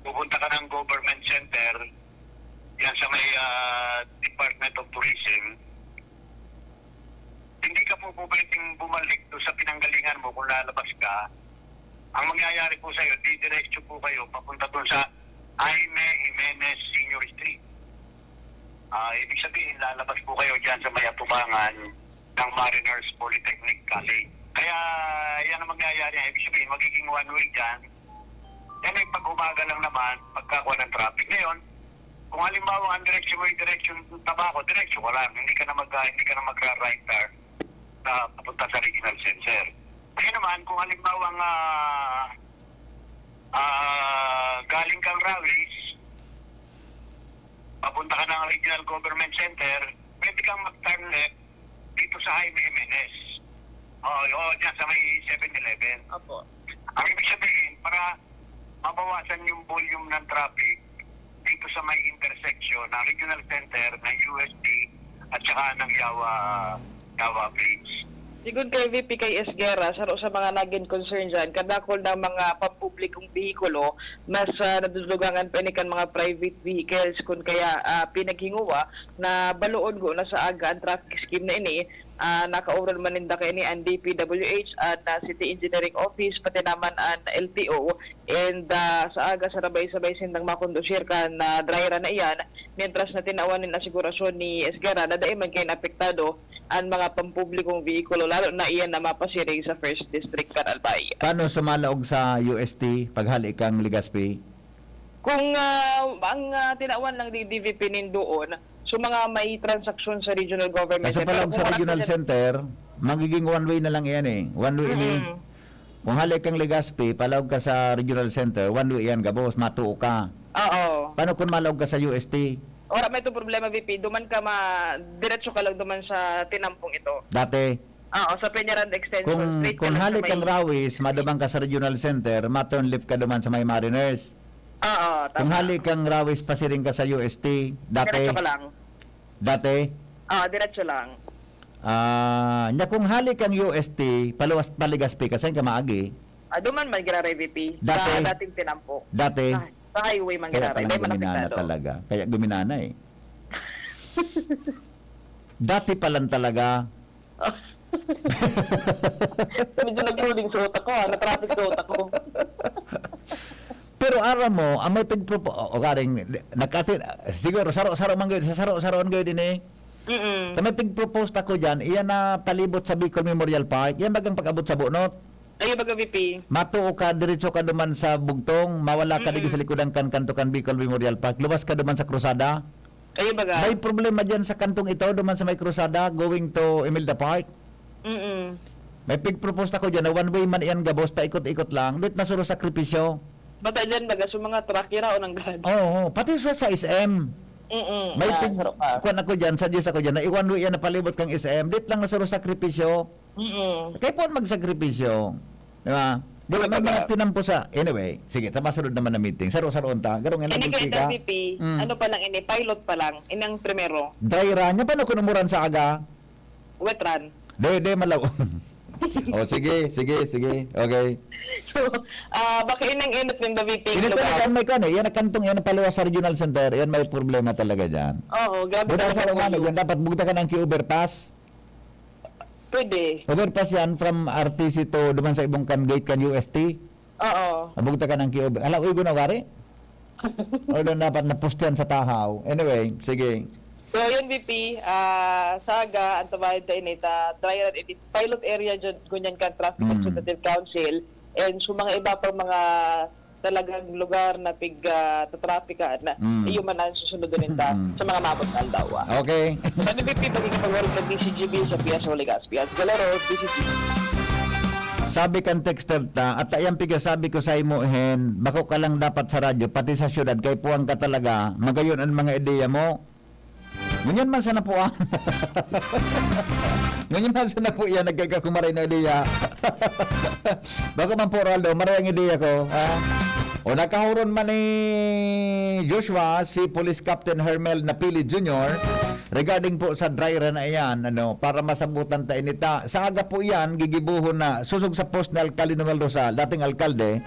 pupunta ka ng government center, yan sa may Department of Tourism, hindi ka po pwedeng bumalik doon sa pinanggalingan mo kung lalabas ka. Ang mangyayari po sa'yo, didiretso po kayo papunta doon sa Jaime Jimenez Senior Street. Ibig sabihin, lalabas po kayo dyan sa may atubangan ng Mariners Polytechnic College. Kaya yan ang mangyayari. Ibig sabihin, magiging one way dyan. Yan ay pag umaga lang naman, pagkakuha ng traffic. Ngayon, kung halimbawa ang direksyon mo yung direksyon ng Tabaco, direksyon ko lang. Hindi ka na magra-right turn na papunta sa regional center. Kaya naman, kung halimbawa galing kang Rawis, papunta ka ng regional government center, pwede kang mag-turn left dito sa Jaime Jimenez. Dyan sa may 7-Eleven. Opo. Ang ibig sabihin, para mabawasan yung volume ng traffic dito sa may intersection ng regional center ng UST at saka ng Yawa Bridge. Siguro kay VP kay Esguerra, sa mga naging concern dyan, kadakol ng mga pampublikong behikulo, mas nadudlugangan pa kan mga private vehicles, kung kaya pinaghinguwa na baluon go na sa aga ang traffic scheme na ini, naka-oral maninda kay ni ang DPWH at City Engineering Office, pati naman ang LTO, and sa aga sa rabay-sabay sindang makondusir ka na dryra na iyan, mientras na tinawanin na sigurasyon ni Esguerra na dahil man kayo apektado ang mga pampublikong vehikulo, lalo na iyan na mapasiring sa 1st District, Caralbay. Paano sumalaog sa UST paghali kang Legazpi? Kung ang tinawan ng DVP doon, so mga may transaksyon sa regional government. Kasi palawag sa regional center, magiging one way na lang yan eh. One way ini. Kung hali kang Legazpi, palawag ka sa regional center, one way yan, gabos, matuo ka. Oo. Paano kung malawag ka sa UST? Ora, may ito problema, VP. Duman ka diretso ka lang duman sa tinampong ito. Dati, Oo, sa Peñaranda Extension. Straight ka kung lang hali sa may- kang Rawis, madabang ka sa regional center, maturn left ka duman sa may Mariners. Oo, Kung tama. hali kang Rawis, pasiring ka sa UST, dati, Diretso ka lang. dati, Oo, diretso lang. nya kung hali kang UST, paluwas Legazpi, kasi ka maagi, Duman man giraray, VP. Dati. Sa dating tinampok. dati, Sa highway man kaya giraray. palang Dahil man guminana apektado. talaga. Kaya guminana eh. Dati palang talaga. Medyo nag-loading sa utak ko, na-traffic sa utak ko. Pero araw mo, ang may pagpropo, o garing, siguro, saro-saro man gawin, sa saro-saroon gawin din eh. Mm-mm. May pag-propose ako dyan, iyan na palibot sa Bicol Memorial Park, yan bagang pag-abot sa bunot. Ayun baga, VP. Matuo ka, diretso ka duman sa Bugtong, mawala ka dito sa likodan kanto kan Bicol Memorial Park, lubas ka duman sa Cruzada. Ayun baga. May problema dyan sa kantong ito, duman sa may Cruzada, going to Imelda Park. Mm-mm. May pig-propose ako dyan na one way man iyan gabos, paikot-ikot lang, lit na suro sakripisyo. Bata dyan baga, so mga truckira o nang gad. Oo, pati sa SM. Mm-mm. May Ah, pig, sarap ka. kuwan ako dyan, suggest ako dyan, na i-one way yan na palibot kang SM, lit lang na suro sakripisyo. Mm-mm. Kaya po magsakripisyo. Di ba? Di ba, may mga tinampo sa... Anyway, sige, sa masunod naman na meeting. Saro-saroon ta. Garong Ini kay ka. VP, Mm. ano pa lang ini, pilot pa lang, inang primero, Dry run. Yan, paano kunumuran sa aga? wet run. De, malaw. O, sige. Okay. So, baka inang inot ng VP. Ini talaga may kan eh. Yan ang kantong yan ang paluwas sa regional center. Yan may problema talaga dyan. Oo, grabe Buta sa talaga. umano, yan dapat bugta ka ng overpass. Pwede. Overpass yan from RTC to duman sa ibong kan gate kan UST. Oo. Bugta ka ng over. Alam, uy, gunawari? O doon dapat napustian sa tahaw. Anyway, sige. So, yun, VP, saga, ang tabayad na inita, trial edit, pilot area dyan, kunyan ka, Traffic Consultative Council, and so mga iba pang mga talagang lugar na tatrapikan na iyo man ang susunod din sa mga mabot na aldawa. Okay. Sabi, VP, pagkikipag-work ng DCGB sa Piazza Legazpi at Galero, DCG. Sabi kan texter ta, at ayang piga sabi ko sa imo hen, bako ka lang dapat sa radyo, pati sa syudad, kay puwang ka talaga, magayon ang mga ideya mo. Ngunyan man sana po Ngunyan man sana po yan, nagkakakumaray na ideya. Bako man po, Raldo, maray ang ideya ko. Ha? O nakahuron man ni Joshua, si Police Captain Hermel Napili Jr., regarding po sa dry run na yan, para masabutan ta inita. Sa aga po yan, gigibuhon na susog sa post na Alcalde Noel Rosal, dating alkalde,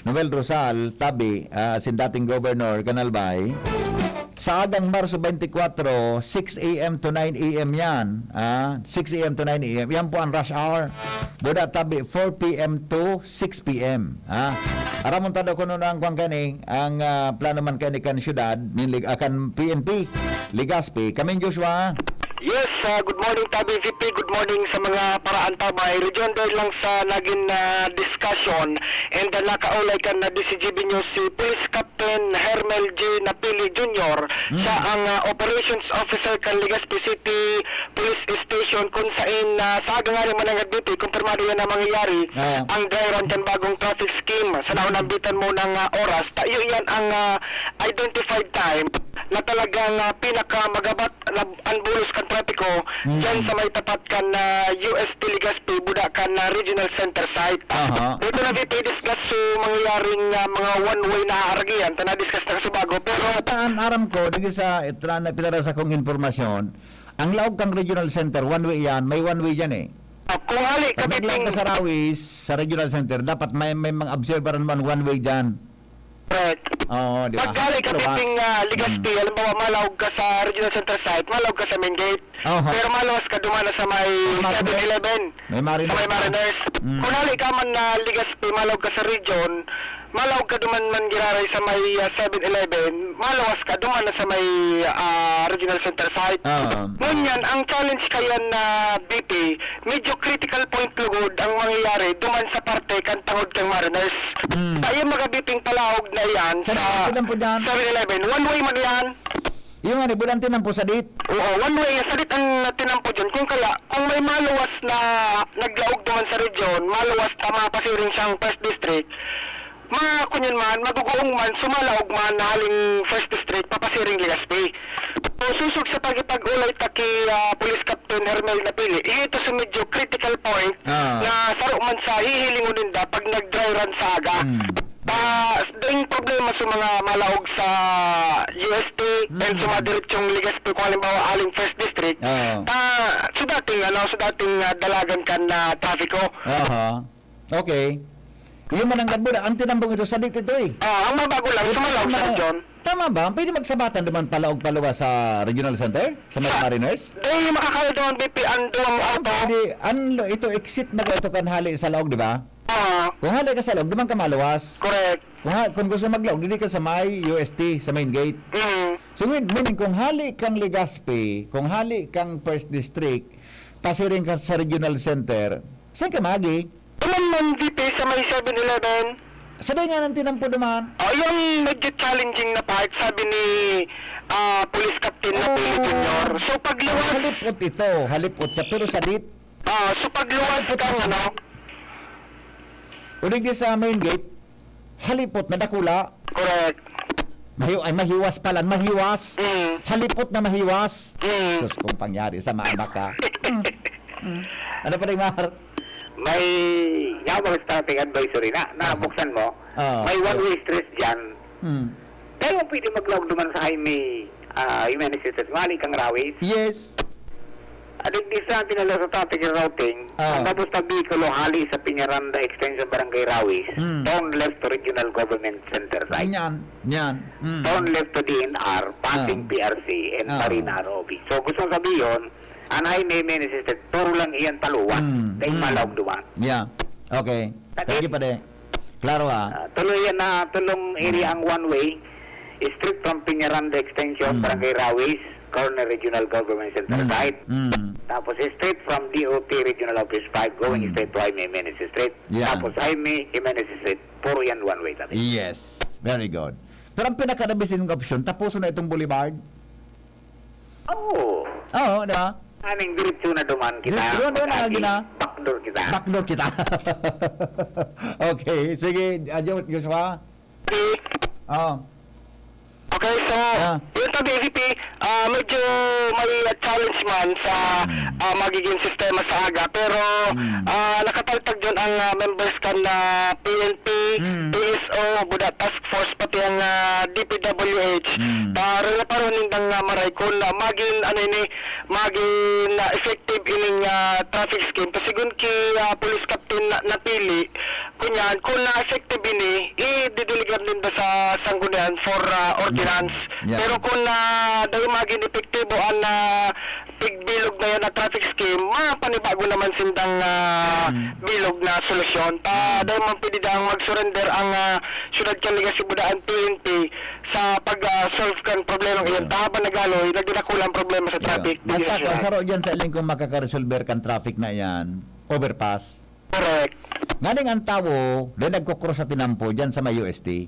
Noel Rosal, tabi, sin dating governor, Canalbay. Sa agang Marso 24, 6 a.m. to 9 a.m. yan. 6 a.m. to 9 a.m. Yan po ang rush hour. Buda tabi, 4 p.m. to 6 p.m. Aramon tado ko nun ang kani, ang plano man kani kan syudad, akan PNP, Legazpi. Kaming Joshua. Yes, good morning Tabi VP, good morning sa mga paraan tabay. Region dahil lang sa naging discussion and nakaulay kan na DCGB News si Police Captain Hermel J. Napili Jr. Siya ang Operations Officer kan Legazpi City Police Station kung saan sa agang manangad dito, kumpirmado yan na mangyayari ang dry run kan bagong traffic scheme. Sa naunambitan mo ng oras, tayo yan ang identified time na talagang pinakamagabat na anbulos kan trapiko dyan sa may tapat kan UST Legazpi buda kan regional center site. Dito na dito i-discuss so mangyayaring mga one-way na argian ta na-discuss na kasubago pero aram ko digi sa itrana pitara sa kong informasyon, ang laog kang regional center one-way yan, may one-way dyan eh. Kung hali pag naglaog ka sa Rawis sa regional center, dapat may mga observer naman one-way dyan. Correct. Oo, di ba? Pagkali ka piting Legazpi, halimbawa malawag ka sa regional center site, malawag ka sa main gate. Pero malawas ka dumana sa may 7-Eleven. May Mariners. Sa may Mariners. Kung hali ka man na Legazpi, malawag ka sa region, malawag ka duman man giraray sa may 7-Eleven, malawas ka duman na sa may regional center site. Ngunyan, ang challenge kayan na BP, medyo critical point lugod ang mangyayari duman sa parte kan tangod kang Mariners. Tayo mga BPing palawag na yan sa 7-Eleven. One way man yan. Yung ano, bulan tinampo sa dit? Oo, one way. Sa dit ang tinampo dyan. Kung may maluwas na naglaog duman sa region, maluwas tama pasiring siyang first district, mga kunyan man, maguguong man, sumalaog man na haling first district, papasiring Legazpi. So, susog sa pag-ulay taki Police Captain Hermel Napili, ito sa medyo critical point na saro man sa hihilingunin da pag nag-dry run sa aga. Yung problema sa mga malaog sa UST and sa mga diretsong Legazpi kung halimbawa aling first district, so dating dalagan kan na trafiko. Okay. Yung mananggad mo na, ang tinambong ito sa dito eh. Ang mabago lang, sumalaog sa region. Tama ba? Pwede magsabatan naman palaog-palawa sa regional center? Sa mga Mariners? Dahil makakaya doon, BP, ang duwang auto. Ito, exit na ito kan hali sa laog, di ba? Kung hali ka sa laog, di man ka maluwas. Correct. Kung gusto maglaog, hindi ka sa may UST, sa main gate. So, meaning, kung hali kang Legazpi, kung hali kang first district, pasiring ka sa regional center, saan ka magi? Naman BP sa may 7-Eleven. Sabi nga ng tinampo naman. Yung medyo challenging na part, sabi ni Police Captain Napili Jr. So pagluwas... Halipot ito, halipot siya, pero sadit. So pagluwas ka Ulig sa main gate, halipot na dakula. Correct. Mahiwas pala, mahiwas. Halipot na mahiwas. Sus, kung pangyari sa maanak ka. Ano pa rin, Mar? May Yabang Traffic Advisory na nabuksan mo. May one-way street dyan. Kaya pwede maglaog naman sa highway Jimenez Street. Mali kang Rawis. Yes. Adik di sa pinalo sa traffic routing. Ang tapos na bikulo hali sa Piñaranda Extension Barangay Rawis. Turn left to Regional Government Center site. Yan. Turn left to DNR, passing PRC and Marina Robi. So gusto mong sabihin, anay may menisisted, turo lang iyan taluan. Dahil malawag duman. Yeah. Okay. Thank you pa de. Klaro tuloy yan na tulong area ang one way. Straight from Piñaranda Extension, Barangay Rawis, Corner Regional Government Center site. Tapos straight from DOT Regional Office 5 going straight to Jaime Jimenez Street. Tapos Jaime Jimenez Street, puro yan one way tabi. Yes. Very good. Pero ang pinaka-nabisin ng option, tapuso na itong boulevard? Oo, di ba? Aning diretso na duman kita. Backdoor kita. Backdoor kita. Okay. Sige, Joshua. Okay, so, yung tabi, VP, medyo may challenge man sa magiging sistema sa aga. Pero nakataltag dyan ang members kan na PNP, PSO, Buda Task Force, pati ang DPWH. Para na paron nindang maray kung maging effective ining traffic scheme. Pasigun ki police captain napili, kunyan, kung na-effective ini, i-dideligan din sa sanggunian for ordinance. Pero kung dahil maging epektibo ang pigbilog na yan na traffic scheme, panibago naman sindang bilog na solusyon. Dahil mapididang mag-surrender ang syudad Canligas Budaan PNP sa pag-solve kan problema iyon. Tahaban nagaloy, nagdinakulang problema sa traffic. Basta kung saro dyan sa iling kung makaka-resolver kan traffic na yan, overpass. Correct. Nganing ang tao, dahil nagkukross sa tinampo dyan sa may UST,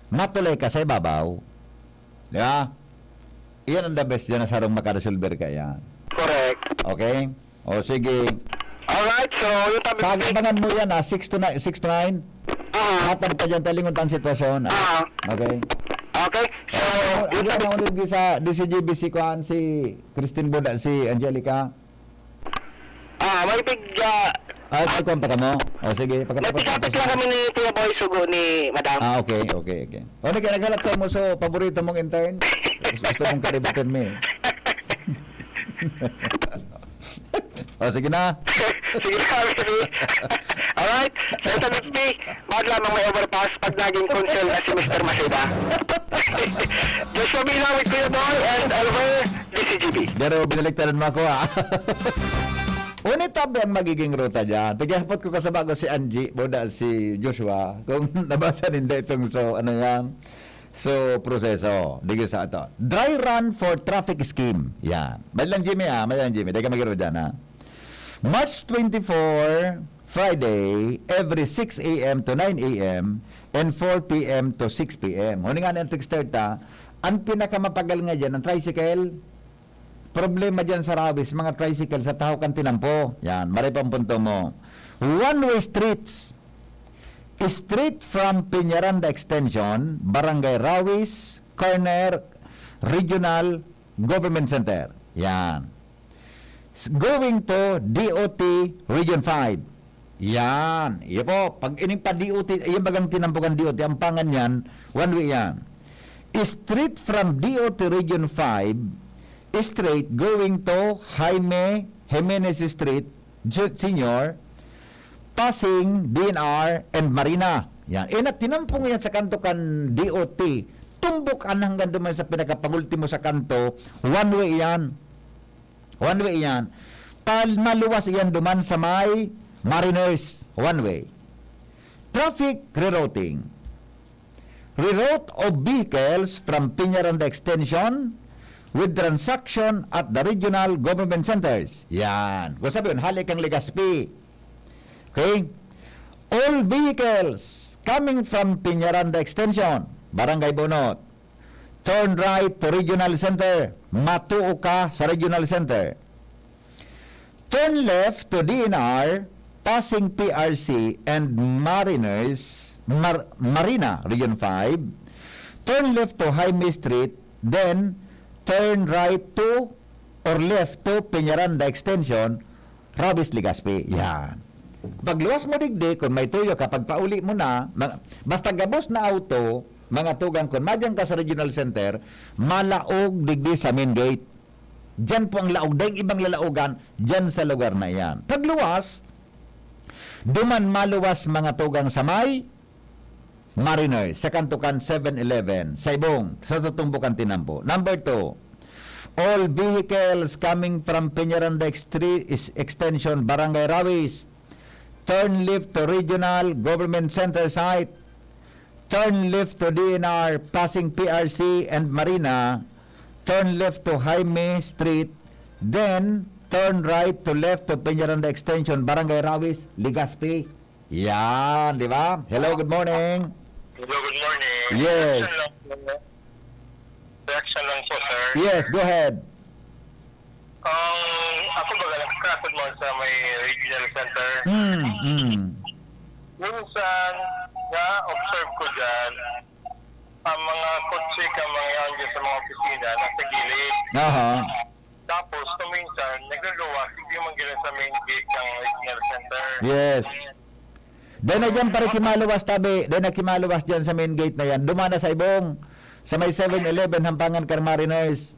matulay ka sa ibabaw. Di ba? Iyan ang the best dyan na sarong makaresolver ka yan. Correct. Okay? O sige. Alright, so yung tabi... Sa agabangan mo yan 6 to 9? Hatag pa dyan talingon ang sitwasyon. Okay? Okay, so... Ano na ulit sa DCGBC ko si Christine Buda, si Angelica? May Ay, kung pa mo? O sige, Napikapit lang kami ni Kuya Boy Sugo ni Madam. Okay. O, naghanap sa mo so paborito mong intern? Gusto mong kaributin mo eh. O, sige na. Sige na, baby. Alright, so sa MSP, bawat lamang may overpass pag naging consel na si Mr. Maseda. Just for me now with Kuya Boy and over DCGB. Pero binaligtaran mo ako Unit tab ang magiging ruta dyan. Tigahapot ko kasabago si Angie, Boda, si Joshua. Kung nabasa ninda itong so proseso. Digil sa ito. Dry run for traffic scheme. Yan. Madalang Jimmy Dahil ka magiro dyan March 24, Friday, every 6 a.m. to 9 a.m. and 4 p.m. to 6 p.m. Huni nga na ang ang pinakamapagal nga dyan, ang tricycle, problema dyan sa Rawis, mga tricycle sa taho kan tinampo. Yan, maray pang punto mo. One-way streets. Street from Peñaranda Extension, Barangay Rawis, Corner, Regional Government Center. Yan. Going to DOT Region 5. Yan. Iyo po, pag ining pa DOT, yung bagang tinampukan DOT, ang pangan yan, one way yan. Street from DOT Region 5, straight going to Jaime Jimenez Street, Senior, passing DNR and Marina. Yan. Tinampong yan sa kanto kan DOT. Tumbukan hanggang duman sa pinakapangultimo sa kanto. One way yan. Maluwas yan duman sa may Mariners. One way. Traffic rerouting. Reroute of vehicles from Peñaranda Extension with transaction at the regional government centers. Yan. Kung sabi yun, halik ang Legazpi. Okay? All vehicles coming from Peñaranda Extension, Barangay Bonot, turn right to regional center. Matuo ka sa regional center. Turn left to DNR, passing PRC and Mariners, Marina, Region 5. Turn left to Jaime Street, then turn right to or left to Peñaranda Extension, Rawis, Legazpi. Yan. Pagluwas mo digdi, kung may tuyo ka, pagpauli mo na, basta gabos na auto, mga tugang, kung madyan ka sa regional center, malaog digdi sa main gate. Diyan po ang laog. Dahil ibang lalaugan, diyan sa lugar na yan. Pagluwas, duman maluwas mga tugang sa may Mariners, sa kantukan 7-Eleven, sa ibong, sa tutumbukan tinampo. Number 2, all vehicles coming from Peñaranda Extension, Barangay Rawis, turn left to Regional Government Center site, turn left to DNR, passing PRC and Marina, turn left to Jaime Street, then turn right to left to Peñaranda Extension, Barangay Rawis, Legazpi. Yan, di ba? Hello, good morning. Hello, good morning. Yes. Reaction lang po, sir. Yes, go ahead. Ako baga, nakakasad mo sa may regional center. Minsan, na-observe ko dyan, ang mga kotse ka mga yan sa mga opisina, nasa gilid. tapos kuminsan, nagluluwas, hindi man gila sa main gate ng regional center. Yes. Dahil na dyan pare kimaluwas tabi. Dahil na kimaluwas dyan sa main gate na yan. Dumana sa ibong. Sa may 7-Eleven, Hampangan, Mariners.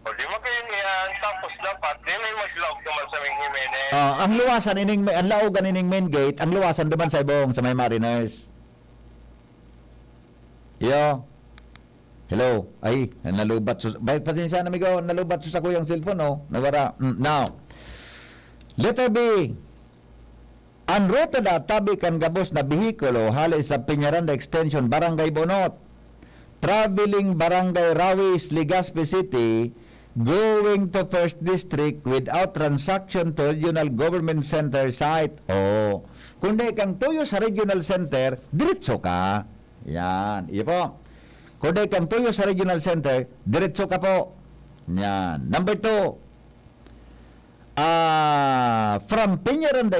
O di mo kayo niyan, tapos dapat, di may mag-log naman sa main Jimenez. Ang luwasan, ang laugan ining main gate, ang luwasan duman sa ibong, sa may Mariners. Yo. Hello. Ay, nalubat. Pasensya na, amigo. Nalubat sa kuyang cellphone, no? Nawara. Now, letter B. Ang ruta da tabi kan gabos na bihikulo halay sa Peñaranda Extension, Barangay Bonot. Traveling Barangay Rawis, Legazpi City, going to First District without transaction to Regional Government Center site. Oh, kundi kang tuyo sa Regional Center, diretso ka. Yan. Iyo po. Kundi kang tuyo sa Regional Center, diretso ka po. Yan. Number 2. From Peñaranda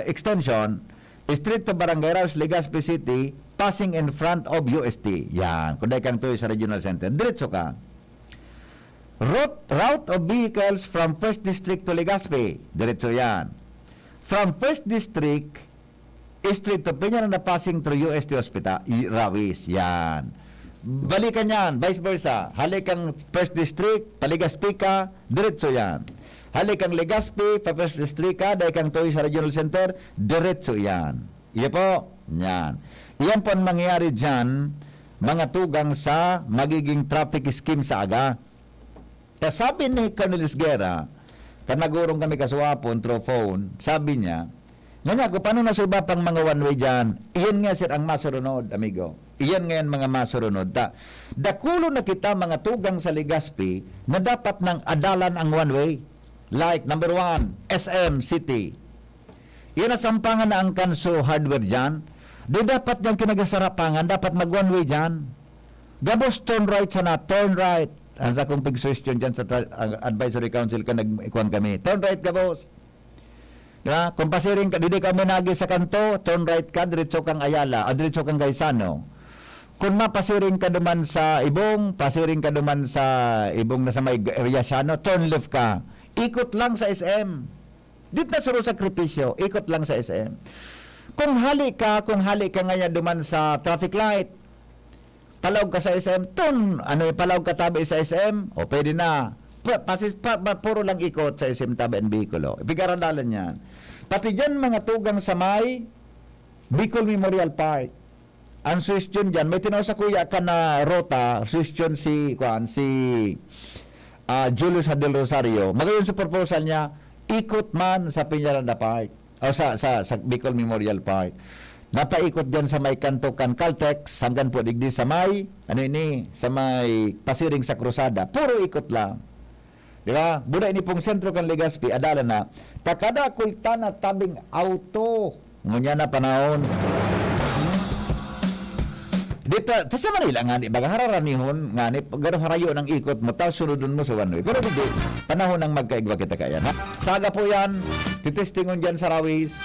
Extension, street to Barangay Rawis, Legazpi City, passing in front of UST. Yan. Kundi kang tuyo sa Regional Center, diretso ka. Route of vehicles from First District to Legazpi, diretso yan. From First District, street to Peñaranda, passing through UST Hospital, Rawis. Yan. Balikan yan, vice versa. Halik ang First District, Legazpi ka, diretso yan. Halik ang Legazpi, pa First District ka, dahil kang tuloy sa Regional Center, diretso yan. Iya po, yan. Iyan po ang mangyayari dyan, mga tugang sa magiging traffic scheme sa aga. Kasabi ni Colonel Isguera, kanagurong kami kasuwapon through phone, sabi niya, nga ko, paano nasuba pang mga one-way dyan? Iyan nga sir ang masurunod, amigo. Iyan nga yan mga masurunod. Dakulo na kita mga tugang sa Legazpi na dapat nang adalan ang one-way. Like, number 1, SM City. Iyan na sampangan na ang kanso hardware dyan. Di dapat niyang kinagasarapangan, dapat mag-one-way dyan. Gabos turn right sana, turn right. Ang sa kong pag-suggestion dyan sa Advisory Council ka nag-ikuan kami. Turn right, gabos. Diba? Kung pasiring ka, hindi kami nagi sa kanto, turn right ka, diretso kang Ayala, o diretso kang Gaisano. Kung mapasiring ka duman sa Ibong, pasiring ka duman sa Ibong na sa may Riasiano, turn left ka. Ikot lang sa SM. Dito na suro sakripisyo, ikot lang sa SM. Kung hali ka ngayon duman sa traffic light, palawag ka sa SM, palawag ka tabi sa SM, o pwede na. Puro lang ikot sa SM tabi and Bicolo. Ibigarandalan yan. Pati dyan mga tugang sa may Bicol Memorial Park. Ang suggestion dyan, may tinaw sa kuya ka na rota, suggestion si Julius Del Rosario. Magayon sa proposal niya, ikot man sa Peñaranda Park o sa Bicol Memorial Park. Napaikot dyan sa may Kantokan Caltex hanggang po digdi sa may sa may pasiring sa Cruzada. Puro ikot lang. Di ba? Buda ini pong sentro kan Legazpi, adala na. Takada kulta na tabing auto. Ngunya na panahon. Dito, sa Manila nga ni, baga hararanihon nga ni, gano'ng harayo ng ikot mo, tapos sunodun mo sa one way. Pero hindi, panahon ng magkaigwa kita kaya. Saga po yan, titestingon dyan sa Rawis,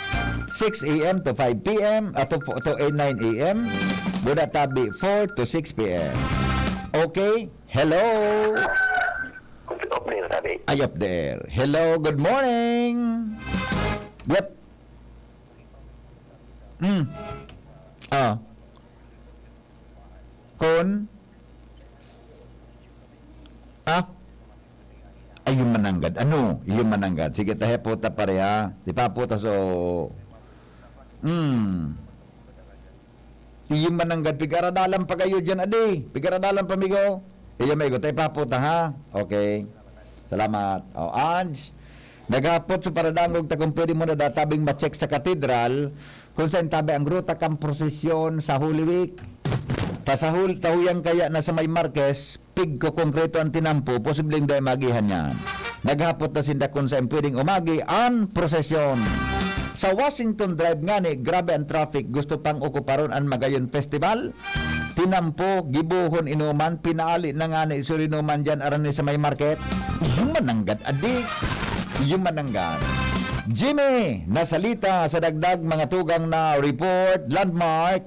6 a.m. to 5 p.m. To 9 a.m. Buda tabi, 4 to 6 p.m. Okay? Hello? Ay, up there. Hello, good morning. Yep. Ay, yung mananggad. Ano? Yung mananggad. Sige, tayo ta pareha. Di pa po ta so... Yung mananggad. Pigaradalan pa kayo dyan, adi. Pigaradalan pa, migo. Iya, migo. Tayo pa po ta, ha? Okay. Salamat. Ange. Nagapot sa paradangog ta kung pwede mo na databing ma-check sa katedral kung saan tabi ang ruta kang prosesyon sa Holy Week. Tahuyang kaya na sa may Marquez, pig ko konkreto ang tinampo, posibleng dahil magihan yan. Naghapot na sinda kung saan pwedeng umagi ang prosesyon. Sa Washington Drive nga ni, grabe ang traffic, gusto pang okuparon ang Magayon Festival. Tinampo, gibuhon inuman, pinaali na nga ni Surinuman dyan, aran ni sa may market. Yung mananggat, adik. Yung mananggat. Jimmy, nasalita sa dagdag mga tugang na report, landmark,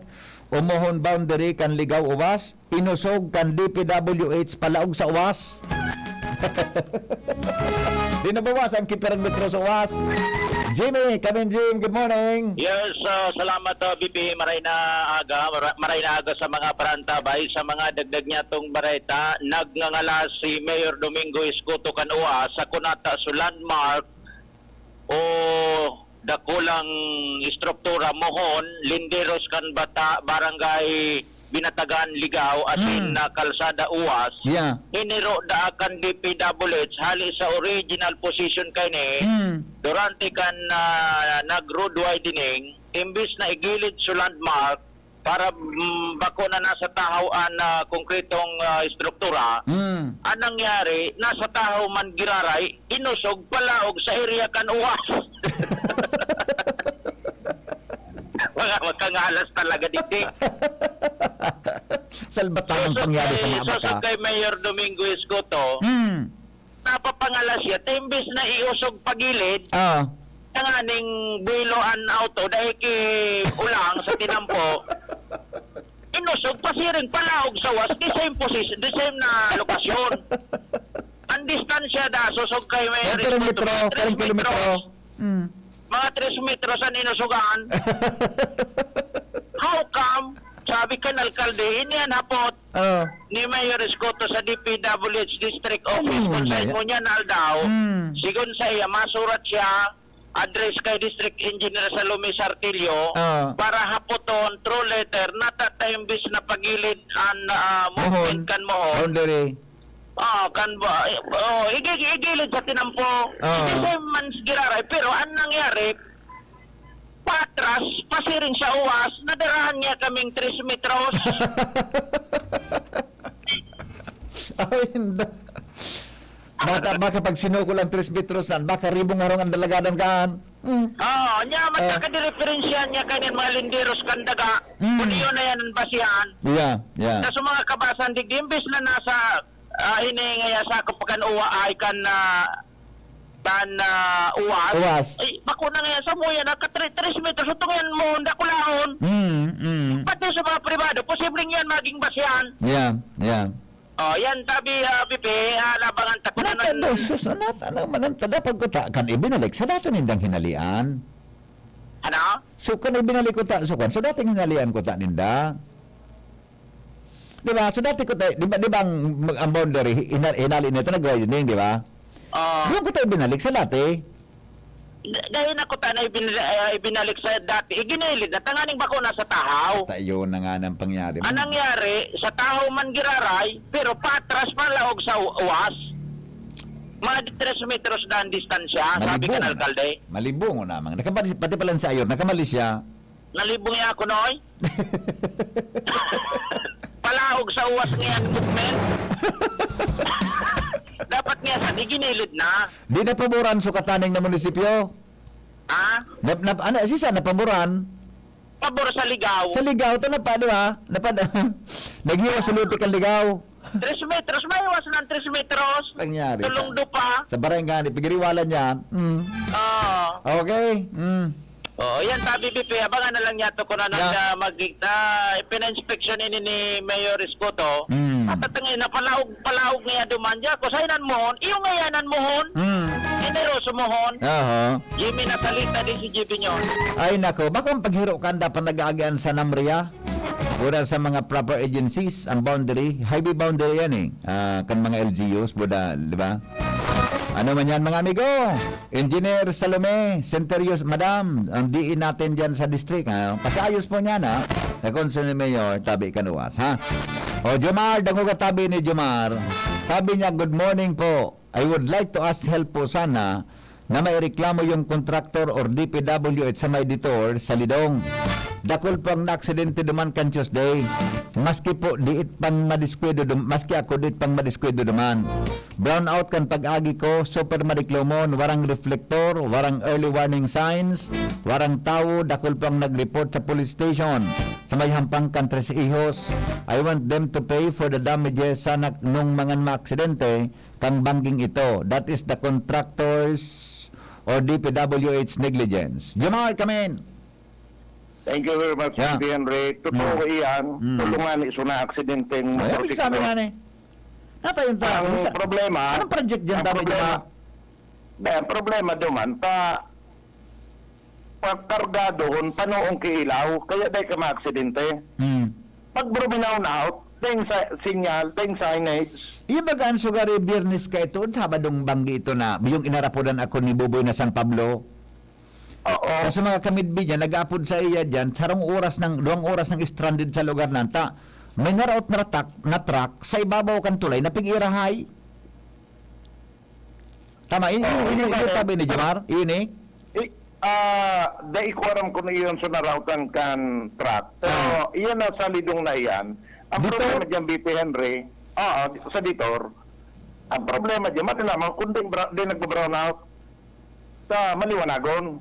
umuhon boundary kan ligaw uwas, inusog kan DPWH palaog sa uwas. Di nabawas ang kiperang metro sa UAS. Jimmy, come in, Jim. Good morning. Yes, salamat BP. Maray na aga sa mga parantabay sa mga dagdag niya tong bareta. Nagnangala si Mayor Domingo Escoto Canua sa kunata sa landmark o dakulang istruktura mohon Linderos kan bata barangay Binatagan Ligaw asin na kalsada UAS. Yeah. Iniro da akan DPWH hali sa original position kani. Durante kan nag-road widening, imbis na igilid sa landmark para bako na nasa tahawan na konkretong istruktura, ang nangyari, nasa tahaw man giraray, inusog palaog sa area kan UAS. Mga makangalas talaga dito. Salbatang ang pangyari sa mga bata. Susog kay Mayor Domingo Escoto, napapangalas siya, imbis na iusog pagilid, ang aning builoan auto dahil ulang sa tinampo, inusog pasiring palaog sa was, the same position, the same na lokasyon. Ang distansya da, susog kay Mayor Escoto, 3 kilometros. Mga 3 metros ang inusugan. How come? Sabi ka ng alkalde, iniyan hapot ni Mayor Escoto sa DPWH District Office kung saan mo niya naldaw. Sigon sa iya, masurat siya, address kay District Engineer Salome Sartillo para hapoton, true letter, natataimbis na pagilid ang movement kan mo. Boundary. Kan ba? Igilid sa tinampo. Hindi man giraray, pero ang nangyari, patras, pasiring sa UAS, nadarahan niya kaming 3 metros. Baka pag sinukol ang 3 metros, baka ribong harong ang dalagadan kaan. Niya, magkakadireferensya niya kanyan mga linderos kandaga. Kung iyon na yan ang basihan. Yeah. Sa mga kabasan, imbis na nasa hiningaya sa kapakan uwa ay kan UAS. Ay, bako na ngayon sa muya, naka 3 metros, ito ngayon mo, nakulahon. Pati sa mga privado, posibleng yan maging basihan. Yeah. Yan, sabi, BP, labangan takunan. Dapat ko kan ibinalik sa dato nindang hinalian. Ano? So, kan ibinalik ko so dating hinalian ko ninda. Diba? So, dati ko di ba ang boundary, hinali nito, nag-widening, di ba? Doon ko tayo binalik sa dati. Dahil ako tayo ibinalik sa dati, iginilid na tanganing bako na sa tahaw. Tayo na nga ng pangyari. Ang nangyari, sa tahaw man giraray, pero patras palaog sa UAS. Mga 3 metros na ang distansya, sabi ka ng alkalde. Malibong o namang. Pati pala sa ayor, nakamali siya. Nalibong niya ako, Noy. Palaog sa UAS ngayon movement. Dapat nga sa iginilid na. Di na paboran so kataning na munisipyo. Sisa na paboran? Pabor sa Ligaw. Sa Ligaw, ito na pa, di ba? Naghiwa sa lutik ang Ligaw. 3 metros, may iwas ng 3 metros. Nangyari. Tulong pa. Sa barangay, pigiriwalan yan. Okay. Yan sabi BP, abangan na lang niya ito kung ano pina-inspection ni Mayor Escoto. At tatangin na palaog niya dumandya. Kung sainan mohon, iyong ngayanan mohon. Generoso mohon. Jimmy nasalita din si JB nyo. Ay nako, baka ang paghiro kanda pa nag-aagaan sa Namria. Buda sa mga proper agencies, ang boundary, highway boundary yan kan mga LGUs, buda, di ba? Ano man yan mga amigo? Engineer Salome, Centerios, Madam, ang diin natin dyan sa district. Pasiayos po niyan na Consul Mayor, tabi kanuwas, ha? O Jomar, dango ka tabi ni Jomar. Sabi niya, good morning po. I would like to ask help po sana na may reklamo yung contractor or DPWH sa may editor sa Lidong. Dakol po ang na-aksidente duman kan Tuesday. Maski po diit pang madiskwedo maski ako diit pang madiskwedo duman. Brown out kan pag-agi ko, super madiklomon, warang reflector, warang early warning signs, warang tao, dakol po ang nag-report sa police station. Sa may hampang kan Tres Hijos, I want them to pay for the damages sa nung mga ma-aksidente kang bangging ito. That is the contractors or DPWH negligence. Jomar, come in. Thank you very much, Henry. Totoo iyan. Tulungan iso na aksidenteng motorsiklo. Sabi nga ni. Napa yung Ang problema, anong project dyan ang tama problema, ang problema duman, pagkargadohon, panoong kiilaw, kaya day ka maaksidente. Pag bruminaw na out, dahil signal, dahil signage. Iya bagaan sugari Biyernes ka ito, Sabadong banggi ito na, yung inarapodan ako ni Buboy na San Pablo. Oo. Kasi mga kamidbi niya, nag-apod sa iya dyan, 2 oras ng stranded sa lugar nanta. May naraot na truck sa ibabaw kan tulay na pig-irahay. Tama, ini tabi ni Jamar, ini. Dahil ko aram ko na iyon sa narautan kan truck. Pero iyan na sa lidong na iyan. Ang problema dyan, BP Henry, sa Ditor, ang problema dyan, matinaman, kung di nagpa-brown out sa Maliwanagon.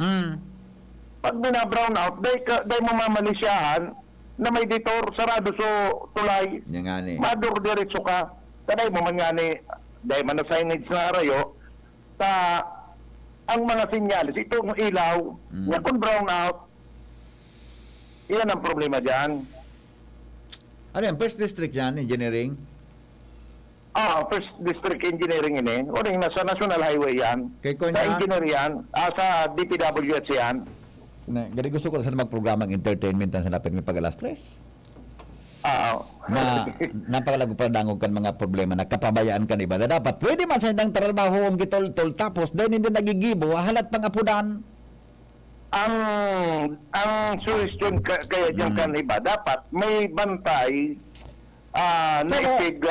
Pag binabrown out, dahil mamamalisyahan na may Ditor, sarado so tulay. Yan nga ni. Madur diretso ka. Taday mo man nga ni, dahil man na signage na arayo, ang mga sinyalis, itong ilaw, na kung brown out, iyan ang problema dyan. Ano yan, First District yan, engineering? First District Engineering ini. O rin, nasa National Highway yan. Sa engineer yan, sa DPWH yan. Gani gusto ko sana magprograma ng entertainment sa napin may pag-alas 3. Na napakalago pa dangog kan mga problema na kapabayaan kan iba. Dapat pwede man sa indang trabaho ang gitol-tol tapos dahil hindi nagigibo halat pang apudan. Ang suggestion kaya dyan kan iba, dapat may bantay naipig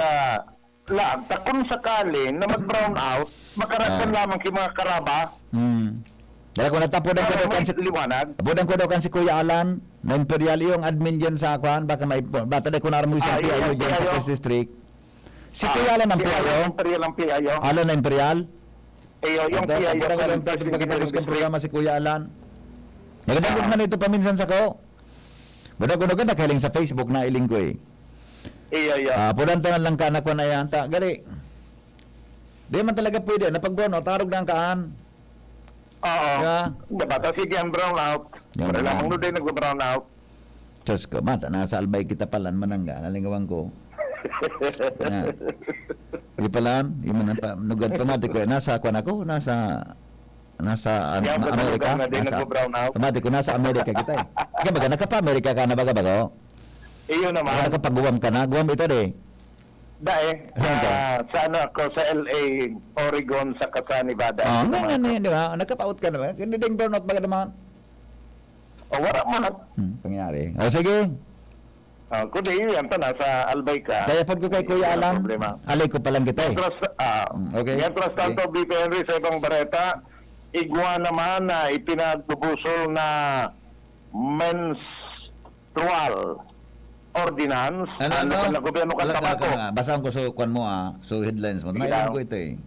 lag. Kung sakali na mag-brown out, makarasan lamang kay mga karaba. Dahil ko natapudan ko daw kan si liwanag. Tapudan ko daw kan si Kuya Alan na Imperial yung admin dyan sa akuan baka may bata dahil ko naramu siya PIO dyan sa First District. Si Kuya Alan ang PIO? Imperial ang PIO. Alan na Imperial? Yung PIO. Tapudan ko lang tayo pagkatapos kang programa si Kuya Alan. Nagdagdag man ito paminsan sa ko. Budak-budak na kahiling sa Facebook na iling ko eh. Pudan tanan lang ka na ko na yan. Gali. Di man talaga pwede. Napag-brown out, tarog na ang kaan. Dapat sige ang brown out. Para lamang no din nag-brown out. Diyos ko, mata, nasa albay kita palan manangga. Nalingawang ko. Di palan, yung nugad pamati ko. Nasa akuan ako, nasa Amerika. Pamati ko, nasa Amerika kita eh. Kaya baga, nakapa-Amerika ka na baga-baga. Iyo naman. Nakapag-guwam ka na. Guwam ito de. Sana ako sa LA, Oregon, sa Nevada. Nga di ba? Nagkapaut ka naman. Hindi ding burnout baga naman. Wala man. Pangyari. Sige. Kundi yan pa nasa Albay ka. Kaya pag ko kay Kuya Alam, alay ko palang kita eh. Okay. Yan tras tanto BP Henry sa ibang bareta, igwa naman na ipinagbubusol na menstrual ordinance. Ano? Gobyerno kan tabako. Basahan ko sa kwan mo so headlines mo. Nailan ko ito eh.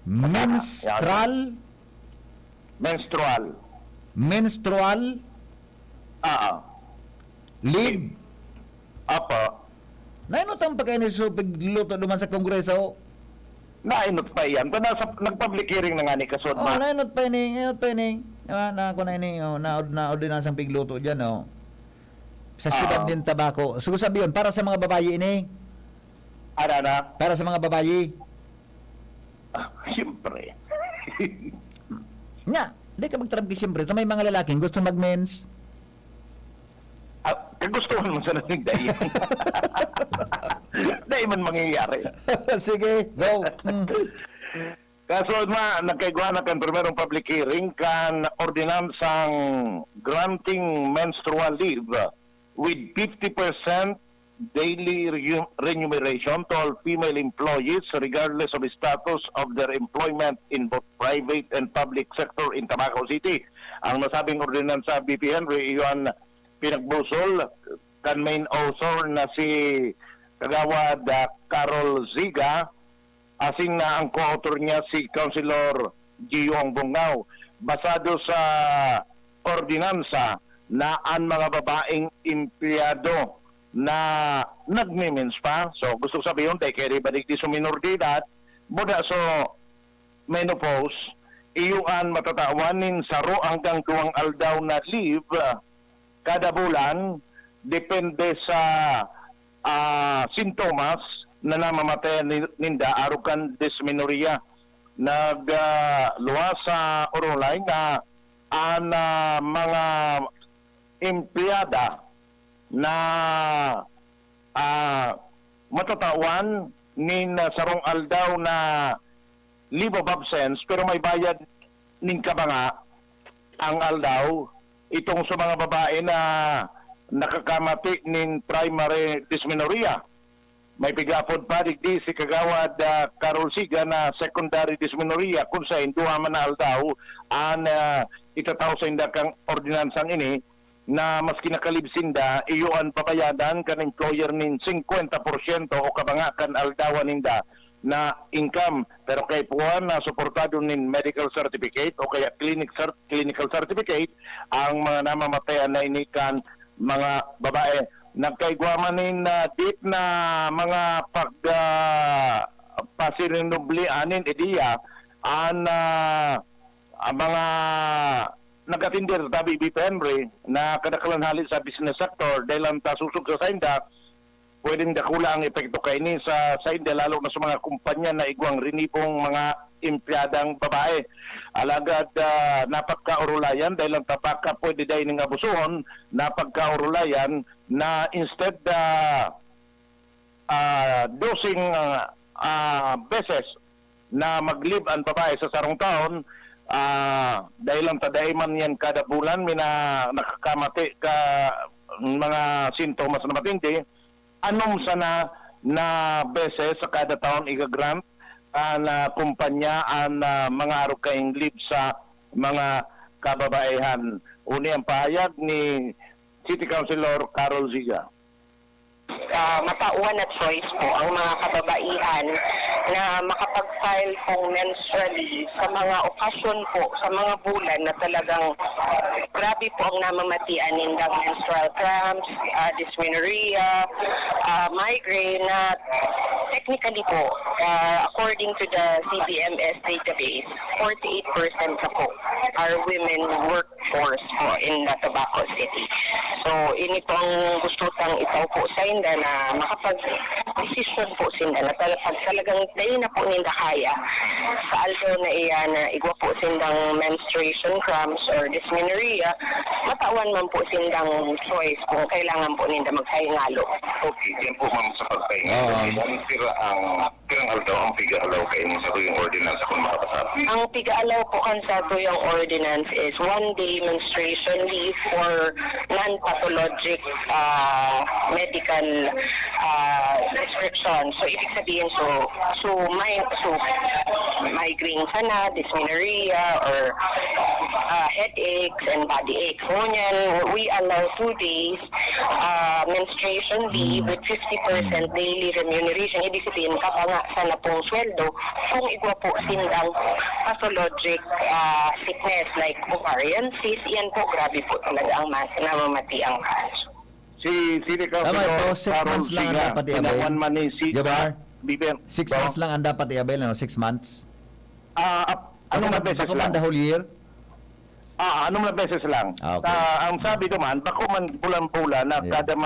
Menstrual leave. Nainot ang pagkain so pagluto duman sa kongreso. Nainot pa yan. Nag-public hearing na nga ni Kasod. Nainot pa ini. Na ako na ini. Na ordinansang pigluto dyan sa siyudad din tabako. So sabi yun, para sa mga babayi ini. Para sa mga babayi. Siyempre. Nga, di ka magtrabki siyempre. Ito may mga lalaking gusto mag-mens. Kagustuhan mo sa nating dayan. Dahil man mangyayari. Sige, go. Kaso nagkaigwa na kan primerong public hearing kan ordinansang granting menstrual leave with 50% daily remuneration to all female employees regardless of the status of their employment in both private and public sector in Tabaco City. Ang nasabing ordinansa BP Henry, iyon pinagbusol kan main author na si Kagawad Carol Ziga, asing na ang co-author niya si Councilor Giyong Bungaw. Basado sa ordinansa na ang mga babaeng empleyado na nagmimins pa. So gusto sabihin, kaya balik di sa minoridad, muna so menopause, iyuan matatawanin sa hanggang 2 aldaw na leave kada bulan, depende sa sintomas na namamatay ninda arukan dysmenorrhea. Nagluwas sa Orolay nga ang mga empleyada na matatawan nin sarong aldaw na leave of absence pero may bayad nin kabanga ang aldaw itong sa mga babae na nakakamati nin primary dysmenorrhea. May pigapod pa digdi si Kagawad Carol Siga na secondary dysmenorrhea kung sa induha man na aldaw ang itataw sa indakang ordinansang ini na mas kinakalibsinda iyoan pabayadan kan employer nin 50% o kabangakan aldawan ninda na income pero kay puan na suportado nin medical certificate o kaya clinical certificate ang mga namamatayan na inikan mga babae. Nagkaigwamanin na deep na mga pasirinubli anin ideya ang mga nagatindir tabi BP Henry na kadakalanhali sa business sector dahil ang tasusog sa sainda pwedeng dakula ang epekto kay ni sa sainda lalo na sa mga kumpanya na igwang rinipong mga empleyadang babae. Alagad napagkaurulayan dahil ang tabaka pwede dahil ng abusuhon, napagkaurulayan na instead dosing beses na mag-live ang babae sa sarong taon, dahil ang tadaiman yan kada bulan, may nakakamati ka mga sintomas na matindi, anong sana na beses sa kada taon igagrant na kumpanya ang mga araw kaing live sa mga kababaihan. Uni ang pahayag ni City Councilor Carol Ziga. Matauhan at choice po ang mga kababaihan na makapag-file pong menstrually sa mga okasyon po, sa mga bulan na talagang grabe po ang namamatian nindang menstrual cramps, dysmenorrhea, migraine na technically po, according to the CBMS database, 48% na po are women workforce po in the Tobacco City. So, ini po ang gusto tang itaw po sa inda na makapag-decision po sinda na talagang dahil na po ninda kaya sa aldo na iya na igwa po sindang menstruation cramps or dysmenorrhea, matawan man po sindang choice kung kailangan po ninda maghayngalo. Okay, yan po ma'am sa pagpahinga. Pirang aldaw ang piga-alaw kayo sa tuyong ordinance kung makapasabi? Ang piga-alaw po kan sa tuyong ordinance is 1 day menstruation leave for non-pathologic medical restriction. So, ibig sabihin, migraine sana, dysmenorrhea, or headaches and body aches. Ngunyan, we allow 2 days menstruation leave with 50% daily remuneration. Ibig sabihin, kapanga sana pong sweldo kung igwa po sindang pathologic sickness like ovarian cyst. Yan po, grabe po talaga ang namamati ang kaso. Si City Councilor 6 months lang ang dapat i-avail. Jabar, 6 months lang ang dapat i-avail, 6 months. Anong na beses lang? The whole year? Anong na beses lang? Okay. Ang sabi naman, bako man bulan-bulan na kada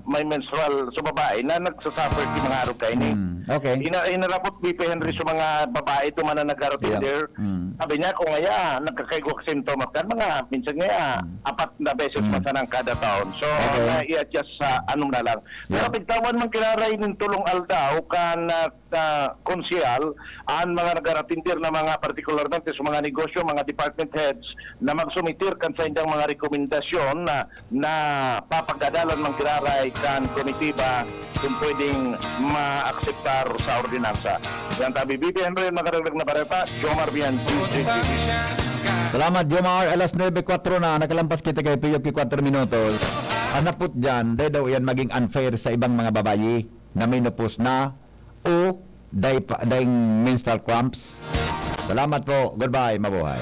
may menstrual sa babae na nagsasuffer di mga araw kayo ni. Okay. Inarapot BP Henry sa mga babae ito man na nag-arotinder. Sabi niya, kung ngaya, nagkakaigwak sintomas kan mga minsan ngaya, 4 na beses masanang kada taon. So, i-adjust sa anong na lang. Pero pagtawan man kinaray ng tulong aldaw kan konsyal ang mga nag-arotinder na mga particularmente sa mga negosyo, mga department heads na magsumitir kan sa indang mga rekomendasyon na papagdadalan ng kiraray kan komitiba kung pwedeng ma-akseptar sa ordinansa. Yan tabi BP Henry, makaragdag na bareta, Jomar Bian, Salamat, Jomar. Alas 9:04 na. Nakalampas kita kay Piyok 4 minutos. Anapot dyan, daw yan maging unfair sa ibang mga babayi na menopause na o daing menstrual cramps. Salamat po. Goodbye. Mabuhay.